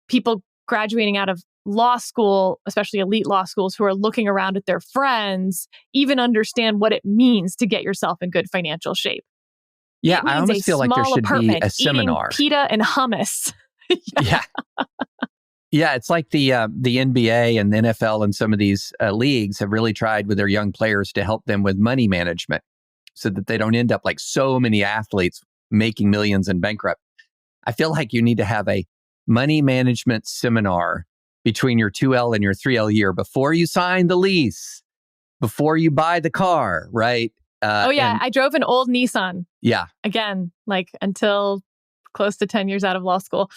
people graduating out of law school, especially elite law schools who are looking around at their friends, even understand what it means to get yourself in good financial shape. Yeah, I almost feel like there should be a seminar. Pita and hummus. Yeah. Yeah, it's like the NBA and the NFL and some of these leagues have really tried with their young players to help them with money management so that they don't end up like so many athletes making millions and bankrupt. I feel like you need to have a money management seminar between your 2L and your 3L year before you sign the lease, before you buy the car, right? Oh, yeah. I drove an old Nissan. Yeah. Again, like until close to 10 years out of law school.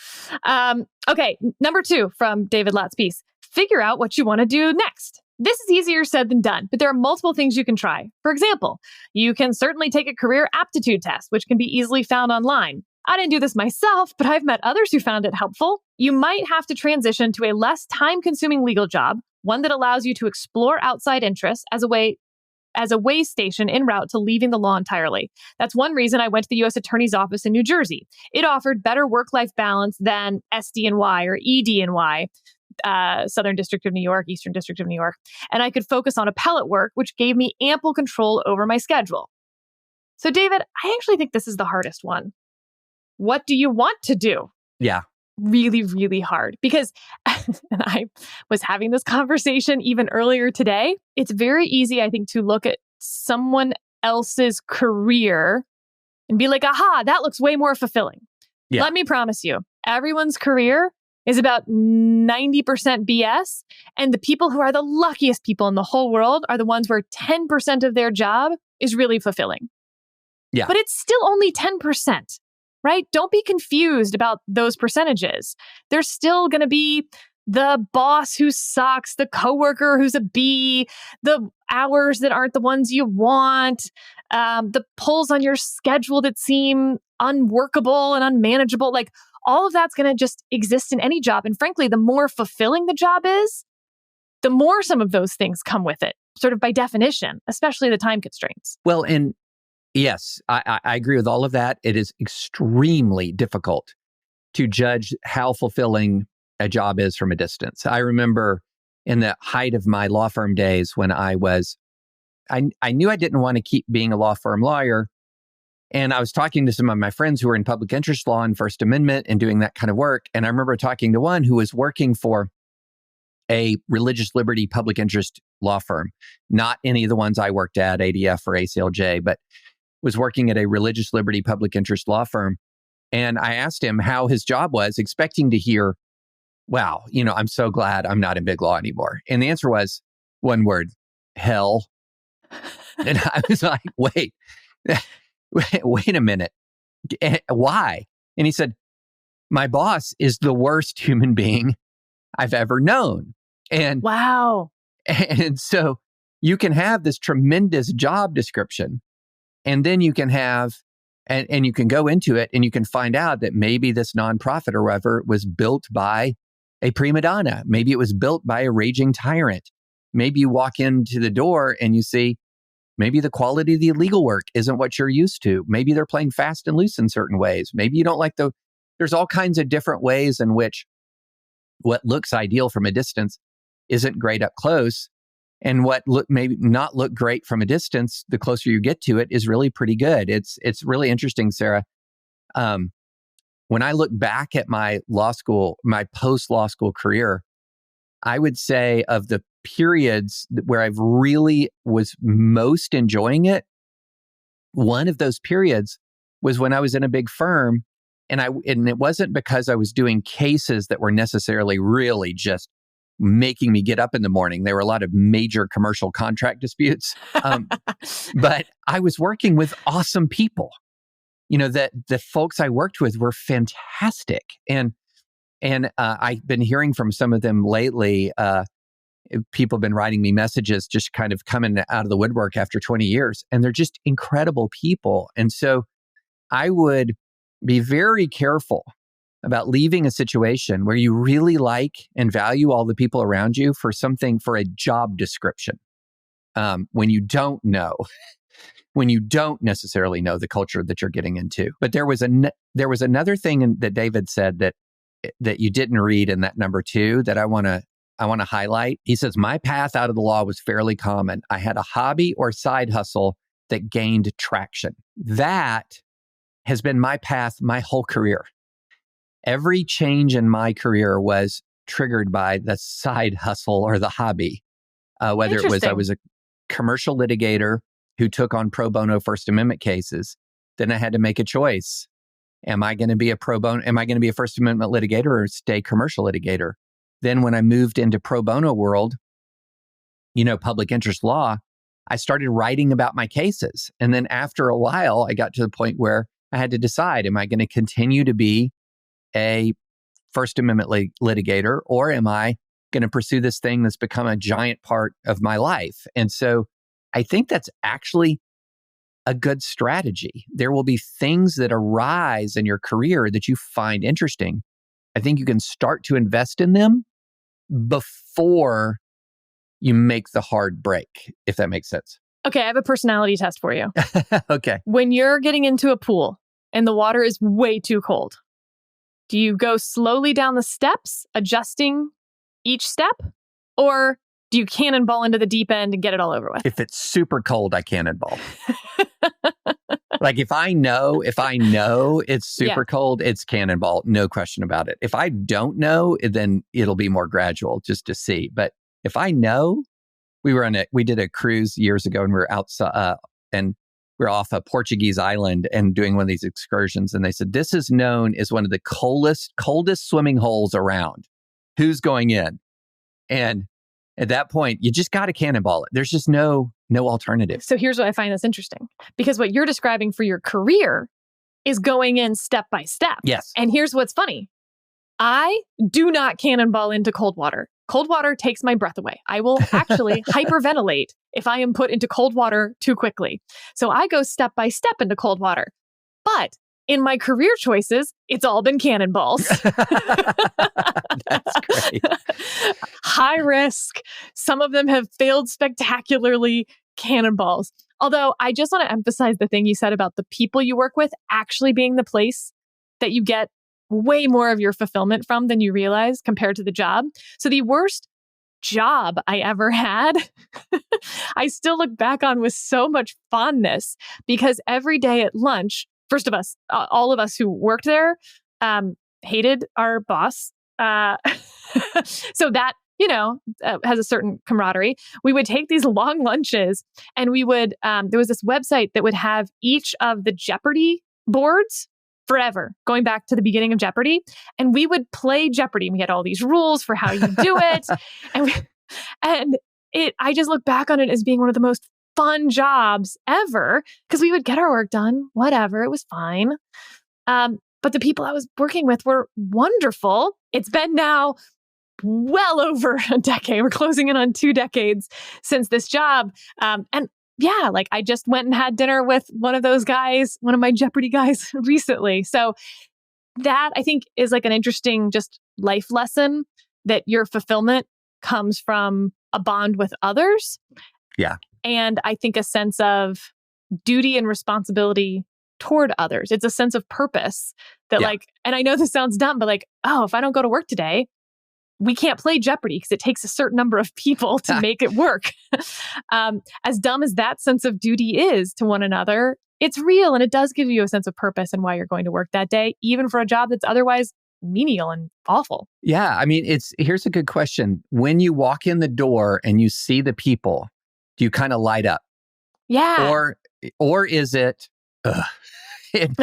Okay. Number 2 from David Lott's piece. Figure out what you want to do next. This is easier said than done, but there are multiple things you can try. For example, you can certainly take a career aptitude test, which can be easily found online. I didn't do this myself, but I've met others who found it helpful. You might have to transition to a less time-consuming legal job, one that allows you to explore outside interests as a way station en route to leaving the law entirely. That's one reason I went to the U.S. Attorney's Office in New Jersey. It offered better work-life balance than SDNY or EDNY, Southern District of New York, Eastern District of New York, and I could focus on appellate work, which gave me ample control over my schedule. So, David, I actually think this is the hardest one. What do you want to do? Yeah. Really, really hard. Because, and I was having this conversation even earlier today, it's very easy, I think, to look at someone else's career and be like, aha, that looks way more fulfilling. Yeah. Let me promise you, everyone's career is about 90% BS. And the people who are the luckiest people in the whole world are the ones where 10% of their job is really fulfilling. Yeah. But it's still only 10%, right? Don't be confused about those percentages. There's still going to be the boss who sucks, the coworker who's a B, the hours that aren't the ones you want, the pulls on your schedule that seem unworkable and unmanageable. Like, all of that's going to just exist in any job. And frankly, the more fulfilling the job is, the more some of those things come with it, sort of by definition, especially the time constraints. Well, and yes, I agree with all of that. It is extremely difficult to judge how fulfilling a job is from a distance. I remember in the height of my law firm days when I knew I didn't want to keep being a law firm lawyer. And I was talking to some of my friends who were in public interest law and First Amendment and doing that kind of work. And I remember talking to one who was working for a religious liberty public interest law firm, not any of the ones I worked at, ADF or ACLJ, but was working at a religious liberty public interest law firm. And I asked him how his job was, expecting to hear, wow, I'm so glad I'm not in big law anymore. And the answer was one word, hell. And I was like, wait a minute. Why? And he said, my boss is the worst human being I've ever known. And wow. And so you can have this tremendous job description, and then you can have, and you can go into it and you can find out that maybe this nonprofit or whatever was built by a prima donna. Maybe it was built by a raging tyrant. Maybe you walk into the door and you see, maybe the quality of the legal work isn't what you're used to. Maybe they're playing fast and loose in certain ways. Maybe you don't like there's all kinds of different ways in which what looks ideal from a distance isn't great up close. And what maybe not look great from a distance, the closer you get to it is really pretty good. It's really interesting, Sarah. When I look back at my post-law school career, I would say of the periods where I've really was most enjoying it, one of those periods was when I was in a big firm, and it wasn't because I was doing cases that were necessarily really just making me get up in the morning. There were a lot of major commercial contract disputes, but I was working with awesome people. That the folks I worked with were fantastic, and I've been hearing from some of them lately. People have been writing me messages, just kind of coming out of the woodwork after 20 years, and they're just incredible people. And so I would be very careful about leaving a situation where you really like and value all the people around you for a job description, when you don't necessarily know the culture that you're getting into. But there was another thing that David said that you didn't read in that number 2 that I want to highlight. He says, my path out of the law was fairly common. I had a hobby or side hustle that gained traction. That has been my path my whole career. Every change in my career was triggered by the side hustle or the hobby. Whether it was I was a commercial litigator who took on pro bono First Amendment cases, then I had to make a choice. Am I going to be a First Amendment litigator or stay commercial litigator? Then when I moved into pro bono world, public interest law, I started writing about my cases. And then after a while, I got to the point where I had to decide, am I going to continue to be a First Amendment litigator, or am I going to pursue this thing that's become a giant part of my life? And so I think that's actually a good strategy. There will be things that arise in your career that you find interesting. I think you can start to invest in them before you make the hard break, if that makes sense. Okay, I have a personality test for you. Okay. When you're getting into a pool and the water is way too cold, do you go slowly down the steps, adjusting each step? Or do you cannonball into the deep end and get it all over with? If it's super cold, I cannonball. Like if I know it's super cold, it's cannonball, no question about it. If I don't know, then it'll be more gradual just to see. But if I know, we did a cruise years ago and we were outside and we're off a Portuguese island and doing one of these excursions. And they said, this is known as one of the coldest swimming holes around. Who's going in? And at that point, you just got to cannonball it. There's just no alternative. So here's what I find that's interesting. Because what you're describing for your career is going in step by step. Yes. And here's what's funny. I do not cannonball into cold water. Cold water takes my breath away. I will actually hyperventilate if I am put into cold water too quickly. So I go step by step into cold water. But in my career choices, it's all been cannonballs. That's great. High risk. Some of them have failed spectacularly. Cannonballs. Although I just want to emphasize the thing you said about the people you work with actually being the place that you get way more of your fulfillment from than you realize compared to the job. So the worst job I ever had, I still look back on with so much fondness because every day at lunch, first of us, all of us who worked there hated our boss. So that, has a certain camaraderie. We would take these long lunches and we would, there was this website that would have each of the Jeopardy boards forever, going back to the beginning of Jeopardy. And we would play Jeopardy. We had all these rules for how you do it. I just look back on it as being one of the most fun jobs ever because we would get our work done, whatever, it was fine. But the people I was working with were wonderful. It's been now well over a decade. We're closing in on 2 decades since this job. I just went and had dinner with one of those guys, one of my Jeopardy guys recently. So that I think is like an interesting just life lesson that your fulfillment comes from a bond with others. Yeah. And I think a sense of duty and responsibility toward others. It's a sense of purpose that and I know this sounds dumb, but if I don't go to work today, we can't play Jeopardy because it takes a certain number of people to make it work. As dumb as that sense of duty is to one another, it's real and it does give you a sense of purpose and why you're going to work that day, even for a job that's otherwise menial and awful. Yeah. I mean, here's a good question. When you walk in the door and you see the people, do you kind of light up? Yeah. Or is it, and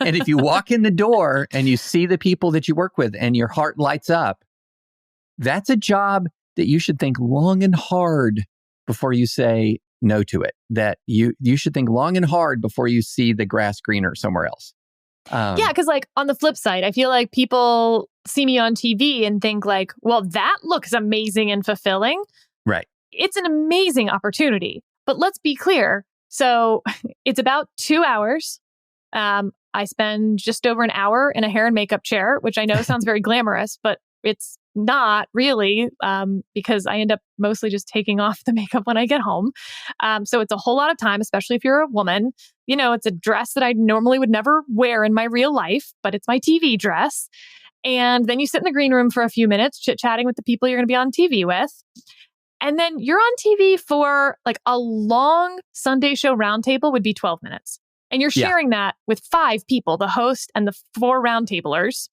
if you walk in the door and you see the people that you work with and your heart lights up, that's a job that you should think long and hard before you say no to it. That you should think long and hard before you see the grass greener somewhere else. Because on the flip side, I feel like people see me on TV and think well, that looks amazing and fulfilling. Right. It's an amazing opportunity. But let's be clear. So it's about 2 hours. I spend just over an hour in a hair and makeup chair, which I know sounds very glamorous, but it's not really because I end up mostly just taking off the makeup when I get home. So it's a whole lot of time, especially if you're a woman. It's a dress that I normally would never wear in my real life, but it's my TV dress. And then you sit in the green room for a few minutes, chit-chatting with the people you're going to be on TV with. And then you're on TV for a long Sunday show roundtable would be 12 minutes. And you're sharing that with 5 people, the host and the 4 roundtablers.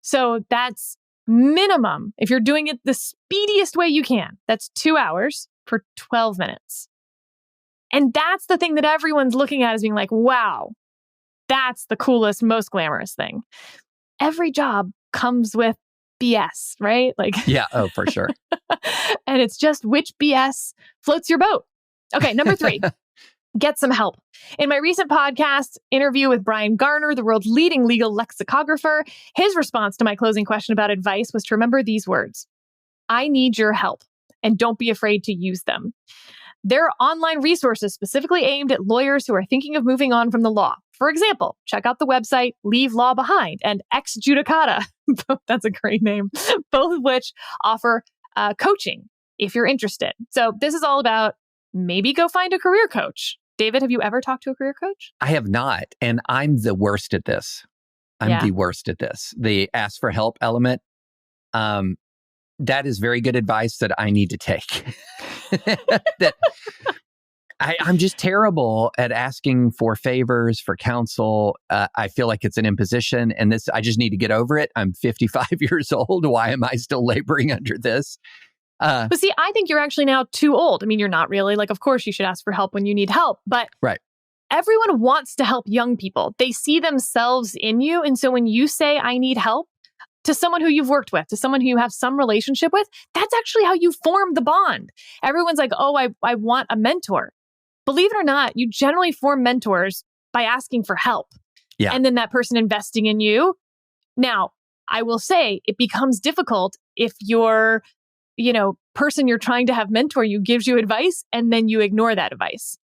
So that's minimum, if you're doing it the speediest way you can, that's 2 hours for 12 minutes. And that's the thing that everyone's looking at as being wow, that's the coolest, most glamorous thing. Every job comes with BS, right? Yeah, oh, for sure. And it's just which BS floats your boat. Okay, number 3. Get some help. In my recent podcast interview with Brian Garner, the world's leading legal lexicographer, his response to my closing question about advice was to remember these words: I need your help, and don't be afraid to use them. There are online resources specifically aimed at lawyers who are thinking of moving on from the law. For example, check out the website Leave Law Behind and Ex Judicata. That's a great name. Both of which offer coaching if you're interested. So this is all about maybe go find a career coach. David, have you ever talked to a career coach? I have not. And I'm the worst at this. The worst at this. The ask for help element. That is very good advice that I need to take. I'm just terrible at asking for favors, for counsel. I feel like it's an imposition, and I just need to get over it. I'm 55 years old. Why am I still laboring under this? But see, I think you're actually now too old. I mean, you're not really. Like, of course, you should ask for help when you need help. But right. Everyone wants to help young people. They see themselves in you. And so when you say, I need help, to someone who you've worked with, to someone who you have some relationship with, that's actually how you form the bond. Everyone's like, oh, I want a mentor. Believe it or not, you generally form mentors by asking for help. Yeah. And then that person investing in you. Now, I will say it becomes difficult if your, person you're trying to have mentor you gives you advice and then you ignore that advice.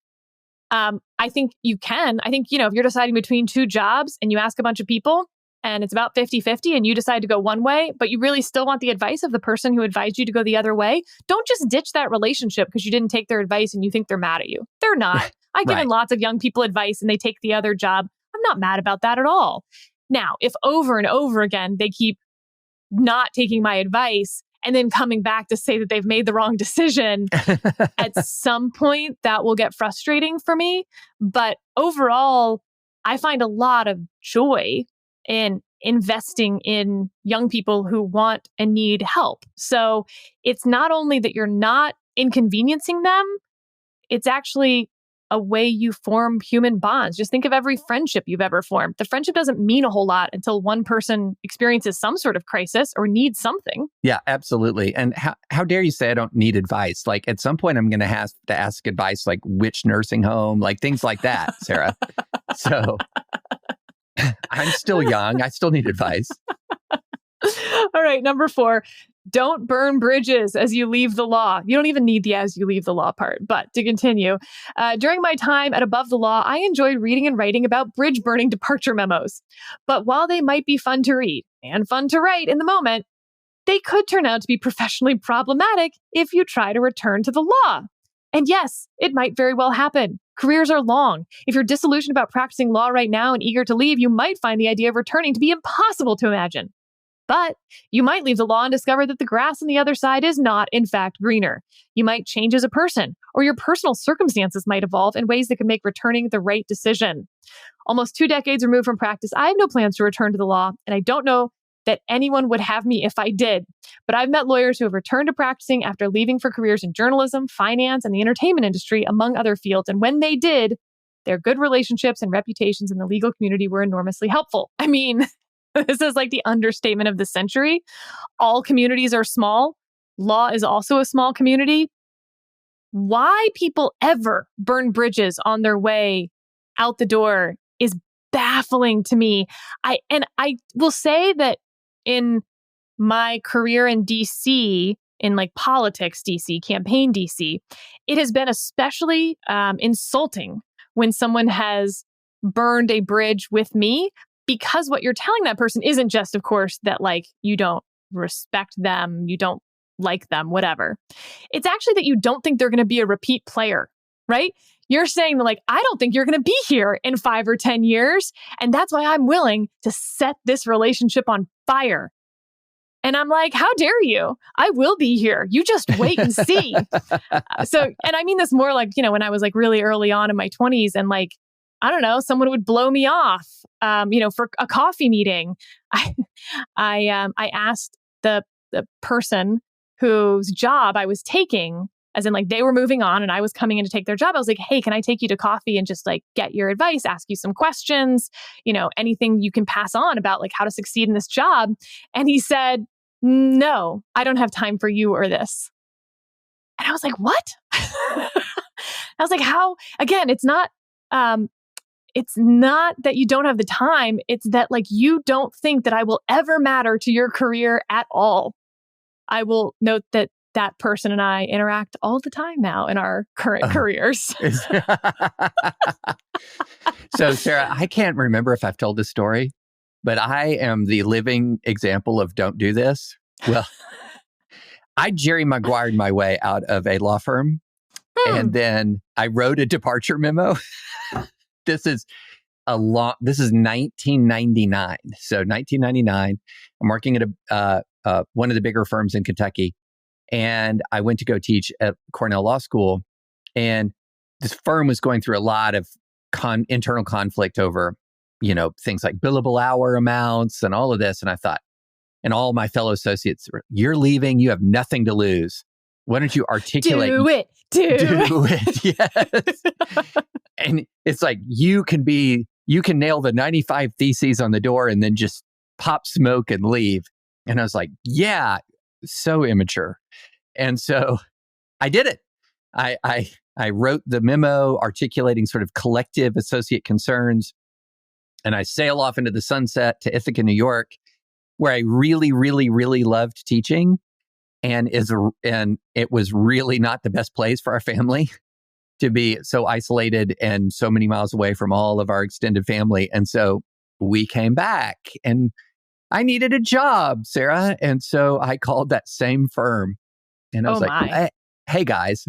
I think you can. I think, if you're deciding between 2 jobs and you ask a bunch of people and it's about 50-50 and you decide to go one way, but you really still want the advice of the person who advised you to go the other way, don't just ditch that relationship because you didn't take their advice and you think they're mad at you. They're not. I've given lots of young people advice and they take the other job. I'm not mad about that at all. Now, if over and over again, they keep not taking my advice and then coming back to say that they've made the wrong decision, at some point that will get frustrating for me. But overall, I find a lot of joy in investing in young people who want and need help. So it's not only that you're not inconveniencing them, it's actually a way you form human bonds. Just think of every friendship you've ever formed. The friendship doesn't mean a whole lot until one person experiences some sort of crisis or needs something. Yeah, absolutely. And how dare you say I don't need advice? Like at some point I'm going to have to ask advice, like which nursing home, like things like that, Sarah. So I'm still young. I still need advice. All right. Number 4, don't burn bridges as you leave the law. You don't even need the as you leave the law part. But to continue, during my time at Above the Law, I enjoyed reading and writing about bridge burning departure memos. But while they might be fun to read and fun to write in the moment, they could turn out to be professionally problematic if you try to return to the law. And yes, it might very well happen. Careers are long. If you're disillusioned about practicing law right now and eager to leave, you might find the idea of returning to be impossible to imagine. But you might leave the law and discover that the grass on the other side is not, in fact, greener. You might change as a person, or your personal circumstances might evolve in ways that could make returning the right decision. Almost 2 decades removed from practice, I have no plans to return to the law, and I don't know that anyone would have me if I did. But I've met lawyers who have returned to practicing after leaving for careers in journalism, finance, and the entertainment industry, among other fields. And when they did, their good relationships and reputations in the legal community were enormously helpful. I mean, this is like the understatement of the century. All communities are small. Law is also a small community. Why people ever burn bridges on their way out the door is baffling to me. I will say that in my career in DC, in like politics DC, campaign DC, it has been especially insulting when someone has burned a bridge with me, because what you're telling that person isn't just, of course, that like you don't respect them, you don't like them, whatever. It's actually that you don't think they're going to be a repeat player, right? You're saying that like, I don't think you're going to be here in 5 or 10 years. And that's why I'm willing to set this relationship on fire. And I'm like, how dare you? I will be here. You just wait and see. And I mean this more like, when I was like really early on in my 20s and like, I don't know, someone would blow me off, for a coffee meeting. I asked the person whose job I was taking, as in like they were moving on and I was coming in to take their job. I was like, hey, can I take you to coffee and just like get your advice, ask you some questions, anything you can pass on about like how to succeed in this job? And he said, no, I don't have time for you or this. And I was like, what? I was like, how, again, it's not that you don't have the time. It's that like, you don't think that I will ever matter to your career at all. I will note that that person and I interact all the time now in our current careers. So, Sarah, I can't remember if I've told this story, but I am the living example of don't do this. Well, I Jerry Maguired my way out of a law firm, and then I wrote a departure memo. This is 1999. So 1999, I'm working at one of the bigger firms in Kentucky. And I went to go teach at Cornell Law School. And this firm was going through a lot of internal conflict over, things like billable hour amounts and all of this. And I thought, and all my fellow associates, you're leaving, you have nothing to lose. Why don't you articulate? Do it. Yes. And it's like, you can nail the 95 theses on the door and then just pop smoke and leave. And I was like, yeah, so immature. And so I did it. I wrote the memo articulating sort of collective associate concerns. And I sail off into the sunset to Ithaca, New York, where I really, really, really loved teaching. And it was really not the best place for our family to be so isolated and so many miles away from all of our extended family. And so we came back and I needed a job, Sarah. And so I called that same firm and I was like, hey guys,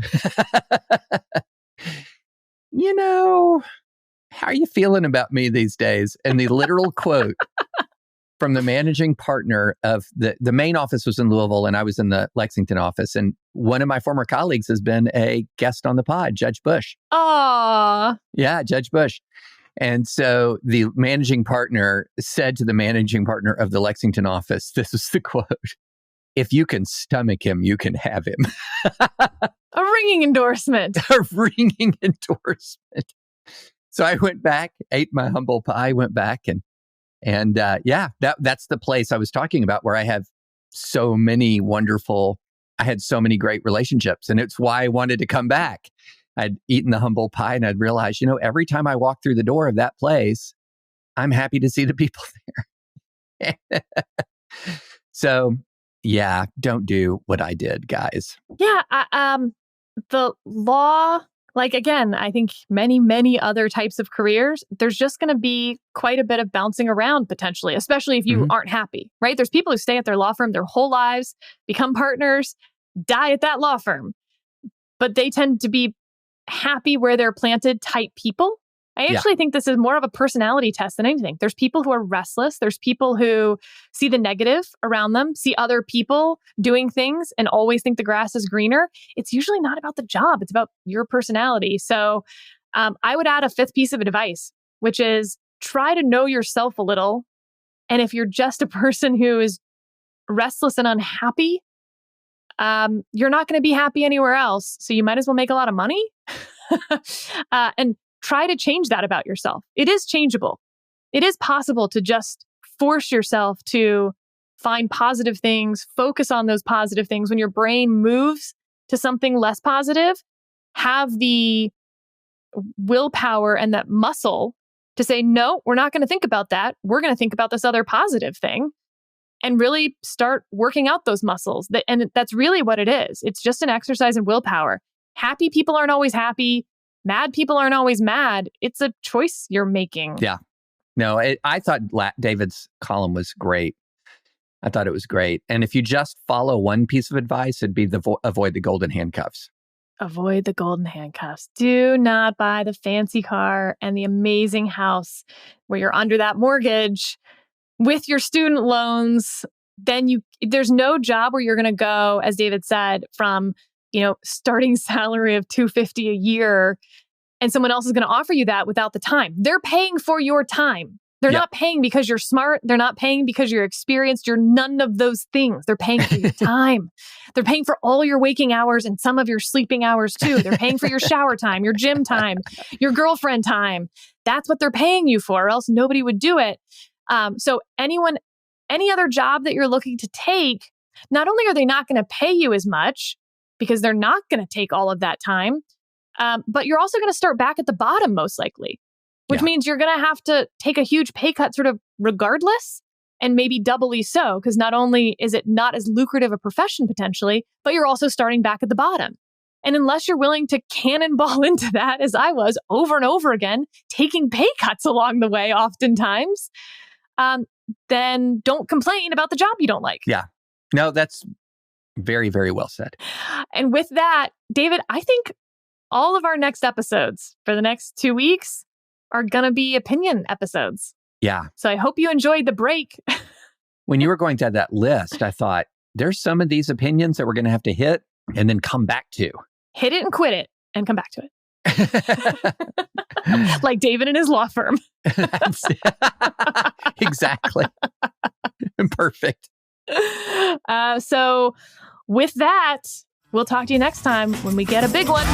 how are you feeling about me these days? And the literal quote from the managing partner of the main office was in Louisville and I was in the Lexington office. And one of my former colleagues has been a guest on the pod, Judge Bush. Aww. Yeah, Judge Bush. And so the managing partner said to the managing partner of the Lexington office, this is the quote, "If you can stomach him, you can have him." A ringing endorsement. A ringing endorsement. So I went back, ate my humble pie, went back and that's the place I was talking about where I have so many I had so many great relationships. And it's why I wanted to come back. I'd eaten the humble pie and I'd realized, every time I walk through the door of that place, I'm happy to see the people there. So, yeah, don't do what I did, guys. Yeah. The law, like, again, I think many, many other types of careers, there's just going to be quite a bit of bouncing around potentially, especially if you aren't happy, right? There's people who stay at their law firm their whole lives, become partners, die at that law firm, but they tend to be happy where they're planted type people. I actually think this is more of a personality test than anything. There's people who are restless. There's people who see the negative around them, see other people doing things and always think the grass is greener. It's usually not about the job. It's about your personality. So I would add a fifth piece of advice, which is try to know yourself a little. And if you're just a person who is restless and unhappy, you're not going to be happy anywhere else. So you might as well make a lot of money and try to change that about yourself. It is changeable. It is possible to just force yourself to find positive things, focus on those positive things. When your brain moves to something less positive, have the willpower and that muscle to say, no, we're not going to think about that. We're going to think about this other positive thing and really start working out those muscles. And that's really what it is. It's just an exercise in willpower. Happy people aren't always happy. Mad people aren't always mad. It's a choice you're making. Yeah. No, I thought David's column was great. I thought it was great. And if you just follow one piece of advice, it'd be avoid the golden handcuffs. Avoid the golden handcuffs. Do not buy the fancy car and the amazing house where you're under that mortgage with your student loans. Then there's no job where you're going to go, as David said, from starting salary of $250 a year, and someone else is going to offer you that without the time. They're paying for your time. They're not paying because you're smart. They're not paying because you're experienced. You're none of those things. They're paying for your time. They're paying for all your waking hours and some of your sleeping hours too. They're paying for your shower time, your gym time, your girlfriend time. That's what they're paying you for, or else nobody would do it. So any other job that you're looking to take, not only are they not going to pay you as much, because they're not going to take all of that time, But you're also going to start back at the bottom, most likely, which means you're going to have to take a huge pay cut sort of regardless, and maybe doubly so, because not only is it not as lucrative a profession potentially, but you're also starting back at the bottom. And unless you're willing to cannonball into that, as I was over and over again, taking pay cuts along the way oftentimes, then don't complain about the job you don't like. Yeah. No, that's very, very well said. And with that, David, I think all of our next episodes for the next 2 weeks are going to be opinion episodes. Yeah. So I hope you enjoyed the break. When you were going to that list, I thought, there's some of these opinions that we're going to have to hit and then come back to. Hit it and quit it and come back to it. Like David and his law firm. Exactly. Perfect. So with that, we'll talk to you next time when we get a big one.